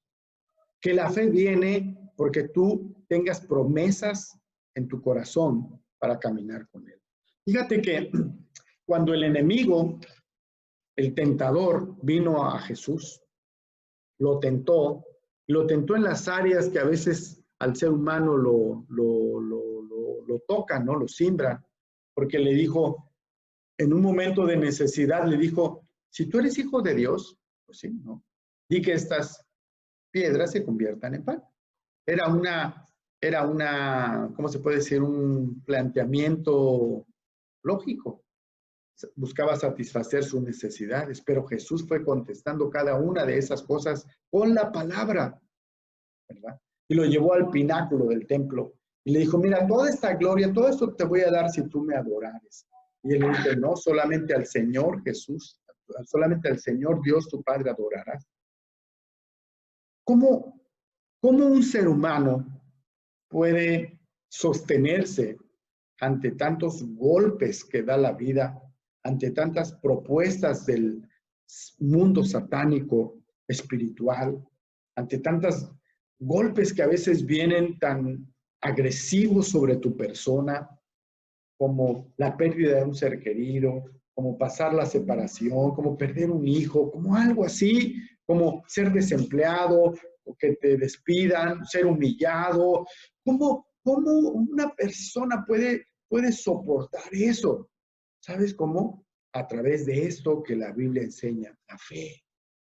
Que la fe viene porque tú tengas promesas en tu corazón para caminar con Él. Fíjate que cuando el enemigo, el tentador, vino a Jesús, lo tentó en las áreas que a veces al ser humano lo tocan, ¿no? Lo simbran, porque le dijo, en un momento de necesidad, le dijo, si tú eres hijo de Dios, pues sí, ¿no? Di que estas piedras se conviertan en pan. Era una, ¿cómo se puede decir? Un planteamiento lógico. Buscaba satisfacer sus necesidades, pero Jesús fue contestando cada una de esas cosas con la palabra, ¿verdad? Y lo llevó al pináculo del templo y le dijo, mira, toda esta gloria, todo esto te voy a dar si tú me adorares. Y él le dijo, no, solamente al Señor Jesús, solamente al Señor Dios tu Padre adorarás. ¿Cómo un ser humano puede sostenerse ante tantos golpes que da la vida, ante tantas propuestas del mundo satánico espiritual, ante tantos golpes que a veces vienen tan agresivos sobre tu persona, como la pérdida de un ser querido, como pasar la separación, como perder un hijo, como algo así, como ser desempleado, o que te despidan, ser humillado? ¿Cómo una persona puede soportar eso? ¿Sabes cómo? A través de esto que la Biblia enseña, la fe.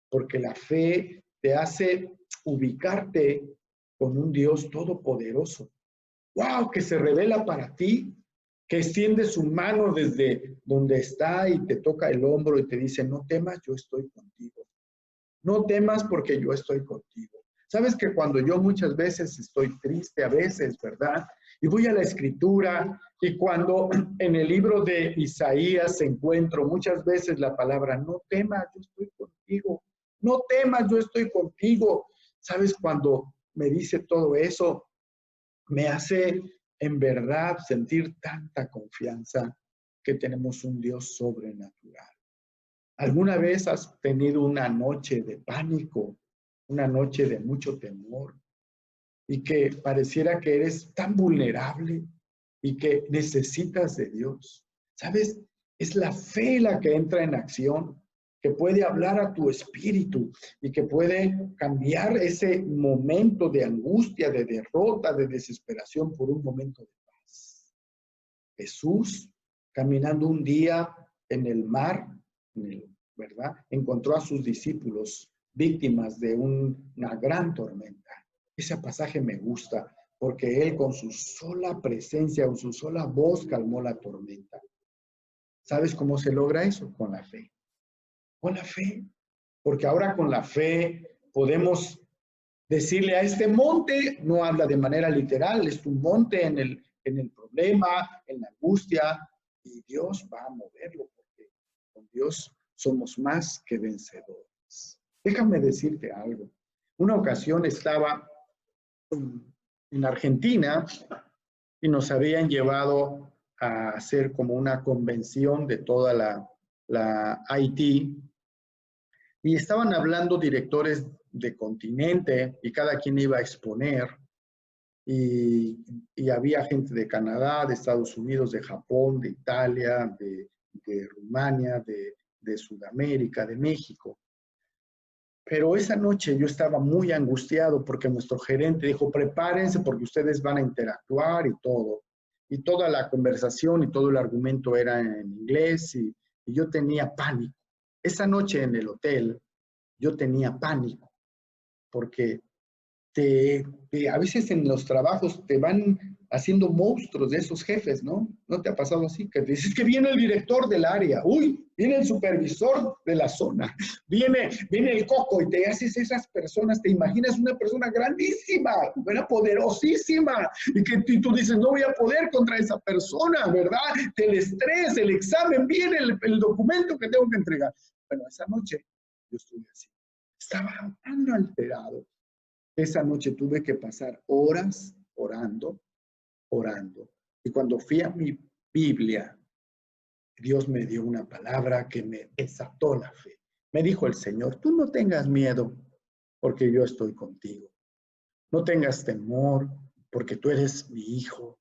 Porque la fe te hace ubicarte con un Dios todopoderoso. ¡Wow! Que se revela para ti, que extiende su mano desde donde está y te toca el hombro y te dice, no temas, yo estoy contigo. No temas porque yo estoy contigo. Sabes que cuando yo muchas veces estoy triste, a veces, ¿verdad? Y voy a la escritura y cuando en el libro de Isaías encuentro muchas veces la palabra, no temas, yo estoy contigo. No temas, yo estoy contigo. ¿Sabes? Cuando me dice todo eso, me hace en verdad sentir tanta confianza que tenemos un Dios sobrenatural. ¿Alguna vez has tenido una noche de pánico, una noche de mucho temor y que pareciera que eres tan vulnerable y que necesitas de Dios? ¿Sabes? Es la fe la que entra en acción, que puede hablar a tu espíritu y que puede cambiar ese momento de angustia, de derrota, de desesperación por un momento de paz. Jesús, caminando un día en el mar, ¿verdad? Encontró a sus discípulos víctimas de una gran tormenta. Ese pasaje me gusta porque él con su sola presencia, con su sola voz calmó la tormenta. ¿Sabes cómo se logra eso? Con la fe. Con la fe. Porque ahora con la fe podemos decirle a este monte, no habla de manera literal, es un monte en el problema, en la angustia, y Dios va a moverlo porque con Dios somos más que vencedores. Déjame decirte algo. Una ocasión estaba en Argentina y nos habían llevado a hacer como una convención de toda la IT y estaban hablando directores de continente y cada quien iba a exponer y había gente de Canadá, de Estados Unidos, de Japón, de Italia, de Rumania, de Sudamérica, de México. Pero esa noche yo estaba muy angustiado porque nuestro gerente dijo, prepárense porque ustedes van a interactuar y todo. Y toda la conversación y todo el argumento era en inglés y yo tenía pánico. Esa noche en el hotel yo tenía pánico porque a veces en los trabajos te van haciendo monstruos de esos jefes, ¿no? ¿No te ha pasado así? Que te dices que viene el director del área, uy, viene el supervisor de la zona, viene el coco, y te haces esas personas, te imaginas una persona grandísima, una poderosísima, y que tú dices, no voy a poder contra esa persona, ¿verdad? El estrés, el examen, viene el documento que tengo que entregar. Bueno, esa noche yo estuve así, estaba tan alterado. Esa noche tuve que pasar horas orando. Y cuando fui a mi Biblia, Dios me dio una palabra que me desató la fe. Me dijo el Señor, tú no tengas miedo, porque yo estoy contigo. No tengas temor, porque tú eres mi hijo.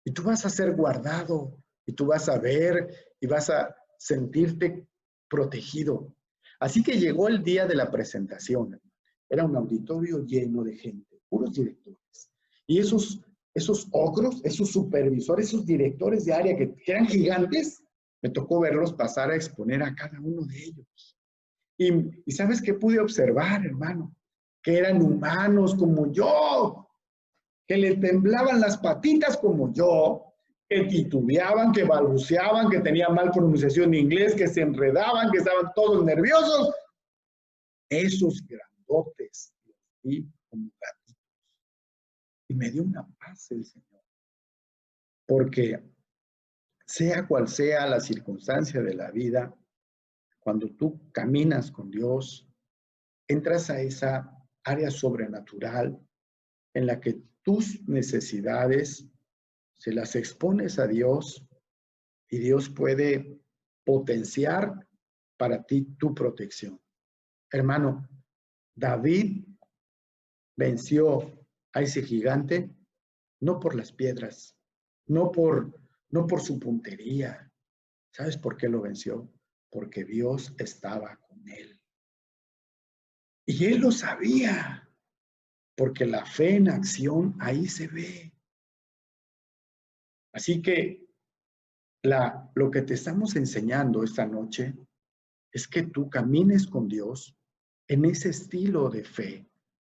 Y tú vas a ser guardado, y tú vas a ver, y vas a sentirte protegido. Así que llegó el día de la presentación. Era un auditorio lleno de gente, puros directores. Y esos ogros, esos supervisores, esos directores de área que eran gigantes, me tocó verlos pasar a exponer a cada uno de ellos. Y ¿sabes qué pude observar, hermano? Que eran humanos como yo, que les temblaban las patitas como yo, que titubeaban, que balbuceaban, que tenían mal pronunciación de inglés, que se enredaban, que estaban todos nerviosos. Esos grandotes los vi como gatitos. Y me dio una paz el Señor. Porque sea cual sea la circunstancia de la vida, cuando tú caminas con Dios, entras a esa área sobrenatural en la que tus necesidades se las expones a Dios y Dios puede potenciar para ti tu protección. Hermano, David venció a ese gigante no por las piedras, no por su puntería. ¿Sabes por qué lo venció? Porque Dios estaba con él. Y él lo sabía, porque la fe en acción ahí se ve. Así que lo que te estamos enseñando esta noche es que tú camines con Dios en ese estilo de fe,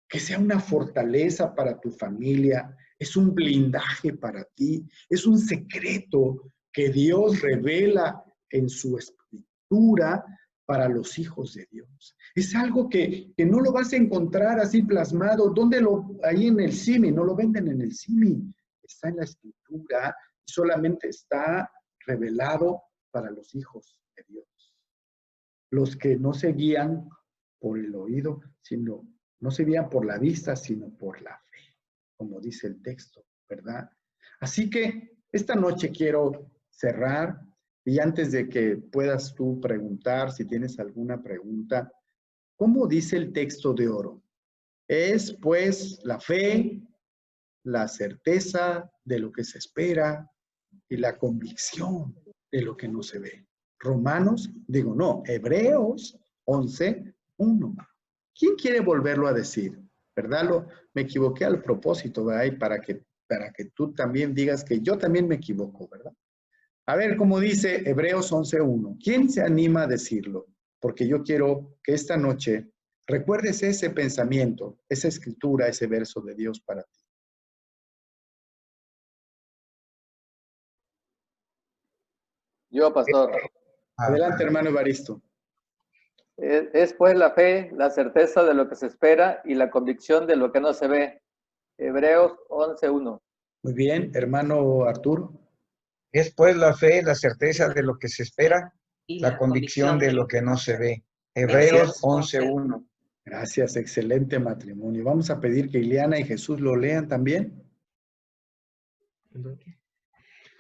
que sea una fortaleza para tu familia, es un blindaje para ti, es un secreto que Dios revela en su escritura para los hijos de Dios. Es algo que no lo vas a encontrar así plasmado. Ahí en el CIMI, no lo venden en el CIMI. Está en la escritura y solamente está revelado para los hijos de Dios. Los que no se guían por el oído, no se guían por la vista, sino por la fe, como dice el texto, ¿verdad? Así que esta noche quiero cerrar y antes de que puedas tú preguntar, si tienes alguna pregunta, ¿cómo dice el texto de oro? Es pues la fe, la certeza de lo que se espera y la convicción de lo que no se ve. Hebreos 11:1. ¿Quién quiere volverlo a decir? ¿Verdad? Me equivoqué al propósito, ¿verdad? Y para que tú también digas que yo también me equivoco, ¿verdad? A ver, como dice Hebreos 11:1. ¿Quién se anima a decirlo? Porque yo quiero que esta noche recuerdes ese pensamiento, esa escritura, ese verso de Dios para ti. Yo, pastor. Adelante, hermano Evaristo. Es pues la fe, la certeza de lo que se espera y la convicción de lo que no se ve. Hebreos 11:1. Muy bien, hermano Arturo. Es pues la fe, la certeza de lo que se espera, la convicción de lo que no se ve. Hebreos 11:1. Gracias, excelente matrimonio. Vamos a pedir que Ileana y Jesús lo lean también.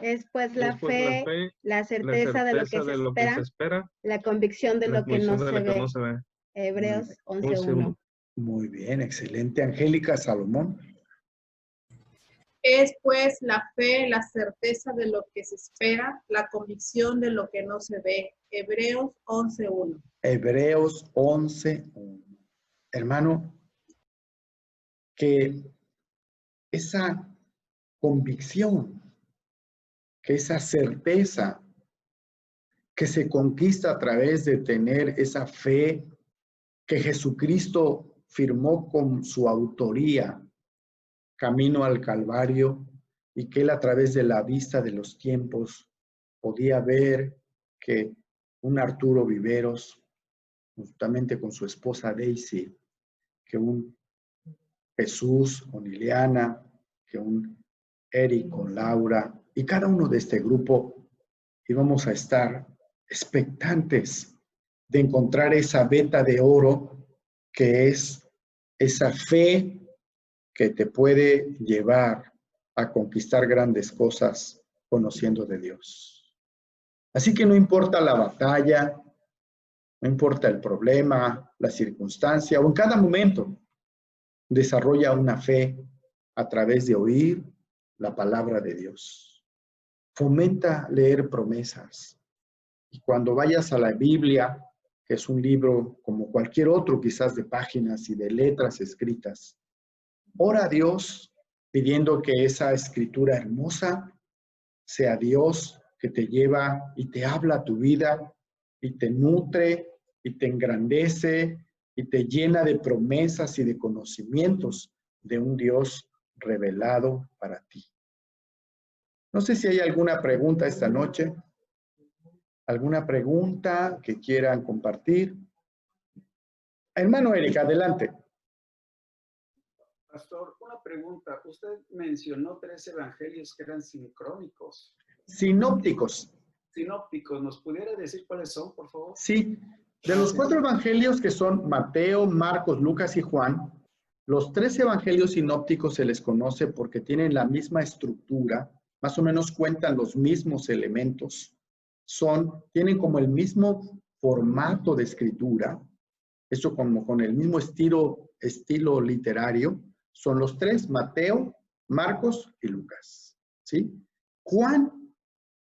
Es pues la fe, la certeza de lo que se espera, la convicción de lo que no se ve. Hebreos 11:1. Muy bien, excelente. Angélica Salomón. Es pues la fe, la certeza de lo que se espera, la convicción de lo que no se ve. Hebreos 11:1. Hebreos 11:1. Hermano, que esa convicción, que esa certeza que se conquista a través de tener esa fe, que Jesucristo firmó con su autoría camino al Calvario y que él a través de la vista de los tiempos podía ver que un Arturo Viveros, juntamente con su esposa Daisy, que un Jesús con Liliana, que un Eric con Laura, y cada uno de este grupo íbamos a estar expectantes de encontrar esa veta de oro que es esa fe que te puede llevar a conquistar grandes cosas conociendo de Dios. Así que no importa la batalla, no importa el problema, la circunstancia, o en cada momento, desarrolla una fe a través de oír la palabra de Dios. Fomenta leer promesas. Y cuando vayas a la Biblia, que es un libro como cualquier otro, quizás de páginas y de letras escritas, ora a Dios pidiendo que esa escritura hermosa sea Dios que te lleva y te habla a tu vida y te nutre y te engrandece y te llena de promesas y de conocimientos de un Dios revelado para ti. No sé si hay alguna pregunta esta noche. ¿Alguna pregunta que quieran compartir? Hermano Eric, adelante. Pastor, una pregunta. Usted mencionó 3 evangelios que eran sincrónicos. Sinópticos. Sinópticos. ¿Nos pudiera decir cuáles son, por favor? Sí. De los 4 evangelios que son Mateo, Marcos, Lucas y Juan, los 3 evangelios sinópticos se les conoce porque tienen la misma estructura, más o menos cuentan los mismos elementos, tienen como el mismo formato de escritura, eso como con el mismo estilo literario, son los 3, Mateo, Marcos y Lucas, ¿sí? Juan,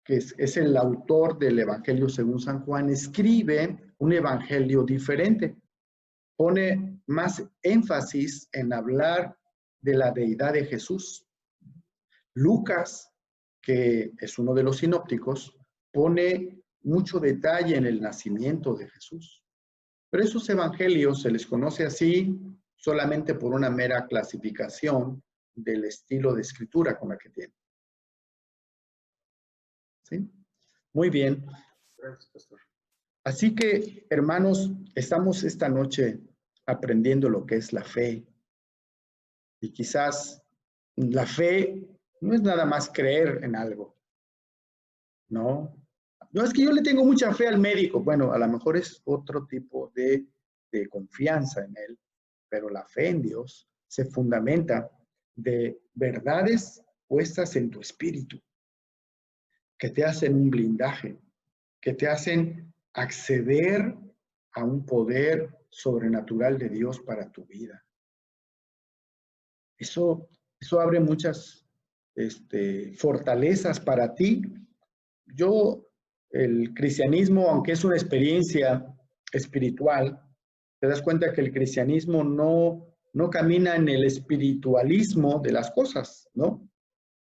que es el autor del Evangelio según San Juan, escribe un evangelio diferente. Pone más énfasis en hablar de la deidad de Jesús. Lucas, que es uno de los sinópticos, pone mucho detalle en el nacimiento de Jesús. Pero esos evangelios se les conoce así solamente por una mera clasificación del estilo de escritura con la que tienen. ¿Sí? Muy bien. Gracias, pastor. Así que, hermanos, estamos esta noche aprendiendo lo que es la fe. Y quizás la fe no es nada más creer en algo. No. No es que yo le tengo mucha fe al médico. Bueno, a lo mejor es otro tipo de confianza en él. Pero la fe en Dios se fundamenta de verdades puestas en tu espíritu, que te hacen un blindaje, que te hacen acceder a un poder sobrenatural de Dios para tu vida. Eso abre muchas fortalezas para ti. El cristianismo, aunque es una experiencia espiritual, te das cuenta que el cristianismo no camina en el espiritualismo de las cosas, ¿no?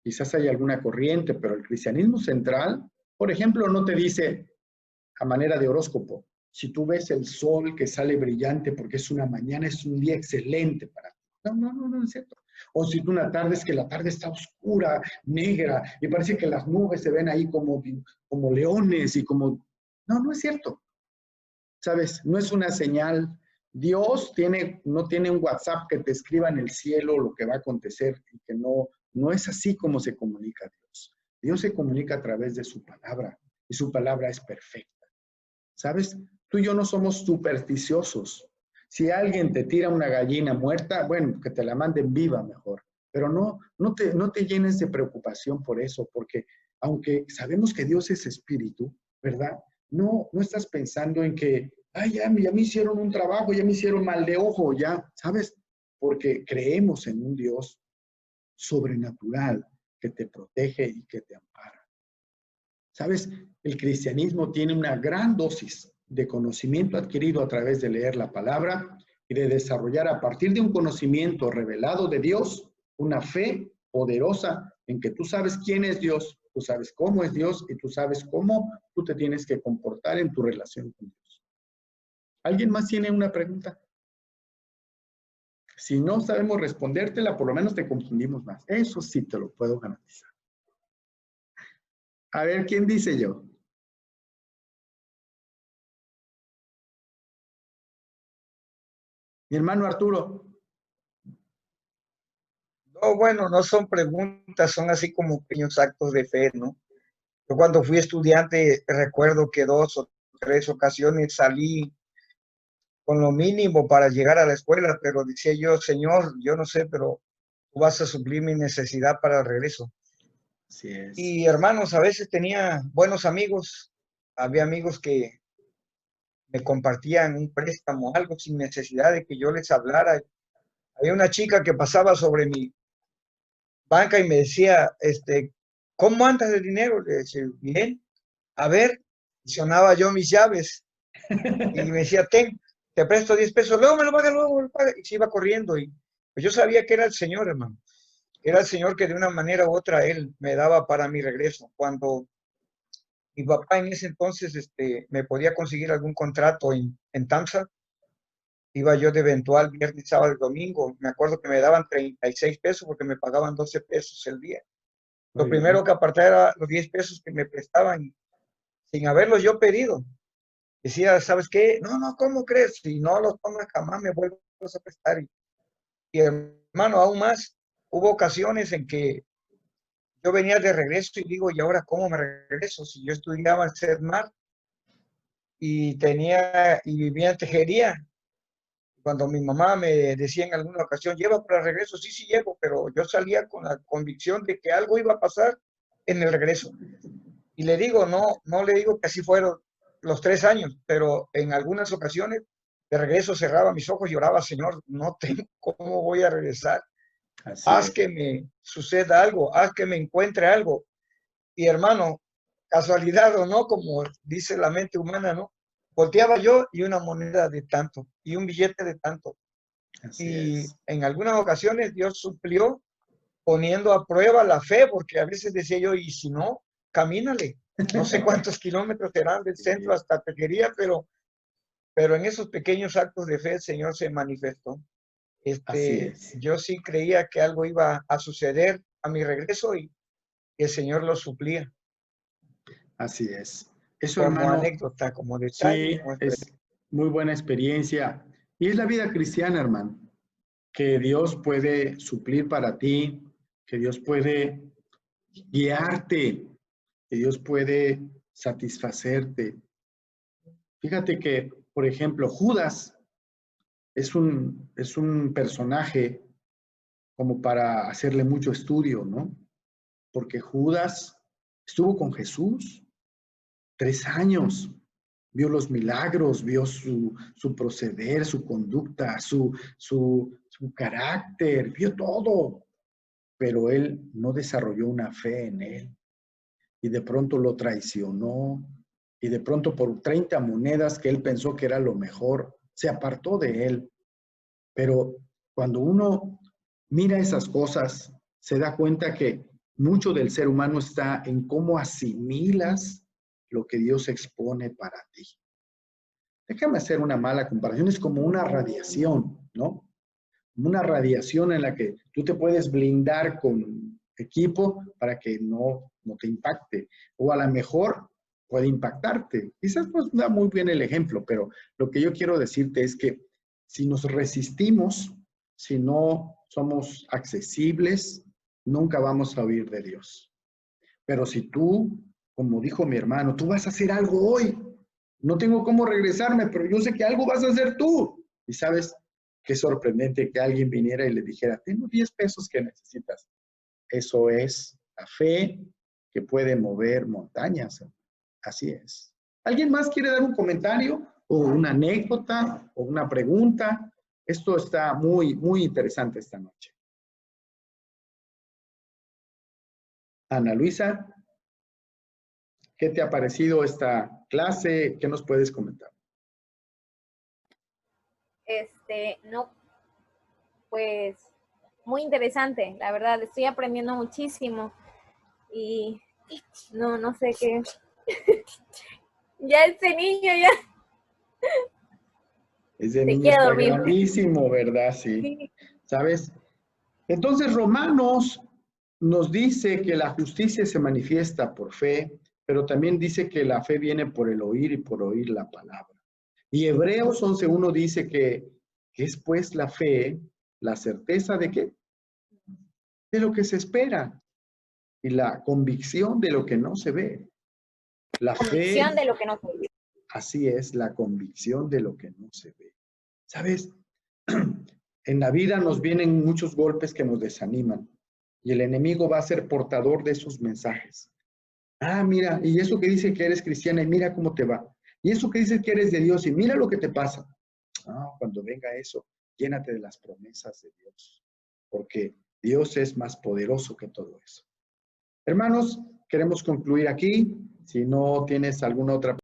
Quizás hay alguna corriente, pero el cristianismo central, por ejemplo, no te dice a manera de horóscopo, si tú ves el sol que sale brillante porque es una mañana, es un día excelente para ti. No es cierto. O si tú una tarde es que la tarde está oscura, negra, y parece que las nubes se ven ahí como leones y como... No es cierto. ¿Sabes? No es una señal. Dios no tiene un WhatsApp que te escriba en el cielo lo que va a acontecer y que no es así como se comunica Dios. Dios se comunica a través de su palabra y su palabra es perfecta. ¿Sabes? Tú y yo no somos supersticiosos. Si alguien te tira una gallina muerta, bueno, que te la manden viva mejor. Pero no te llenes de preocupación por eso, porque aunque sabemos que Dios es espíritu, ¿verdad? No estás pensando en que, ay, ya me hicieron un trabajo, ya me hicieron mal de ojo, ya, ¿sabes? Porque creemos en un Dios sobrenatural que te protege y que te ampara. ¿Sabes? El cristianismo tiene una gran dosis de conocimiento adquirido a través de leer la palabra y de desarrollar a partir de un conocimiento revelado de Dios, una fe poderosa en que tú sabes quién es Dios, tú sabes cómo es Dios y tú sabes cómo tú te tienes que comportar en tu relación con Dios. ¿Alguien más tiene una pregunta? Si no sabemos respondértela, por lo menos te confundimos más. Eso sí te lo puedo garantizar. A ver, ¿quién dice yo? Mi hermano Arturo. No, bueno, no son preguntas, son así como pequeños actos de fe, ¿no? Yo cuando fui estudiante recuerdo que 2 o 3 ocasiones salí con lo mínimo para llegar a la escuela, pero decía yo, Señor, yo no sé, pero tú vas a suplir mi necesidad para el regreso. Así es. Y hermanos, a veces tenía buenos amigos, había amigos que me compartían un préstamo, algo sin necesidad de que yo les hablara. Había una chica que pasaba sobre mi banca y me decía, ¿cómo andas de dinero? Le decía, bien, a ver, sonaba yo mis llaves y me decía, te presto 10 pesos, luego me lo paga, y se iba corriendo. Y pues yo sabía que era el Señor, hermano. Era el Señor que de una manera u otra Él me daba para mi regreso. Cuando mi papá en ese entonces me podía conseguir algún contrato en TAMSA, iba yo de eventual viernes, sábado y domingo. Me acuerdo que me daban 36 pesos porque me pagaban 12 pesos el día. Lo primero que apartaba era los 10 pesos que me prestaban sin haberlos yo pedido. Decía, ¿sabes qué? No, ¿cómo crees? Si no los tomas jamás me vuelvo a prestar. Y hermano, aún más, hubo ocasiones en que yo venía de regreso y digo, ¿y ahora cómo me regreso? Si yo estudiaba en CEDMAR y vivía en Tejería. Cuando mi mamá me decía en alguna ocasión, ¿lleva para regreso? Sí, llevo, pero yo salía con la convicción de que algo iba a pasar en el regreso. Y le digo, no le digo que así fueron los 3 años, pero en algunas ocasiones de regreso cerraba mis ojos y lloraba, Señor, no tengo cómo voy a regresar. Haz que me suceda algo, haz que me encuentre algo. Y hermano, casualidad o no, como dice la mente humana, ¿no? Volteaba yo y una moneda de tanto, y un billete de tanto. Y en algunas ocasiones Dios suplió poniendo a prueba la fe, porque a veces decía yo, y si no, camínale. No sé cuántos kilómetros serán del centro hasta Tejería, pero en esos pequeños actos de fe el Señor se manifestó. Yo sí creía que algo iba a suceder a mi regreso y el Señor lo suplía. Así es. Eso, como hermano, anécdota, como detalle. Sí, es muy buena experiencia. Y es la vida cristiana, hermano, que Dios puede suplir para ti, que Dios puede guiarte, que Dios puede satisfacerte. Fíjate que, por ejemplo, Judas es un personaje como para hacerle mucho estudio, ¿no? Porque Judas estuvo con Jesús 3 años, vio los milagros, vio su proceder, su conducta, su carácter, vio todo, pero él no desarrolló una fe en él y de pronto lo traicionó y de pronto por 30 monedas que él pensó que era lo mejor, se apartó de él. Pero cuando uno mira esas cosas, se da cuenta que mucho del ser humano está en cómo asimilas lo que Dios expone para ti. Déjame hacer una mala comparación, es como una radiación, ¿no? Una radiación en la que tú te puedes blindar con equipo para que no te impacte, o a lo mejor puede impactarte. Quizás no da muy bien el ejemplo, pero lo que yo quiero decirte es que si nos resistimos, si no somos accesibles, nunca vamos a oír de Dios. Pero si tú, como dijo mi hermano, tú vas a hacer algo hoy, no tengo cómo regresarme, pero yo sé que algo vas a hacer tú. Y sabes, qué sorprendente que alguien viniera y le dijera, tengo 10 pesos que necesitas. Eso es la fe que puede mover montañas. Así es. ¿Alguien más quiere dar un comentario o una anécdota o una pregunta? Esto está muy, muy interesante esta noche. Ana Luisa, ¿qué te ha parecido esta clase? ¿Qué nos puedes comentar? No, pues muy interesante, la verdad, estoy aprendiendo muchísimo y no sé qué. Ya ese niño ya. Ese niño está grandísimo, ¿verdad? Sí. ¿Sabes? Entonces Romanos nos dice que la justicia se manifiesta por fe, pero también dice que la fe viene por el oír y por oír la palabra. Y Hebreos 11:1 dice que es pues la fe, la certeza de qué? De lo que se espera y la convicción de lo que no se ve. La convicción fe, de lo que no se ve. así es, la convicción de lo que no se ve. ¿Sabes? En la vida nos vienen muchos golpes que nos desaniman y el enemigo va a ser portador de esos mensajes. Ah, mira, y eso que dice que eres cristiana y mira cómo te va. Y eso que dice que eres de Dios y mira lo que te pasa. Ah, cuando venga eso, llénate de las promesas de Dios, porque Dios es más poderoso que todo eso. Hermanos, queremos concluir aquí. Si no tienes alguna otra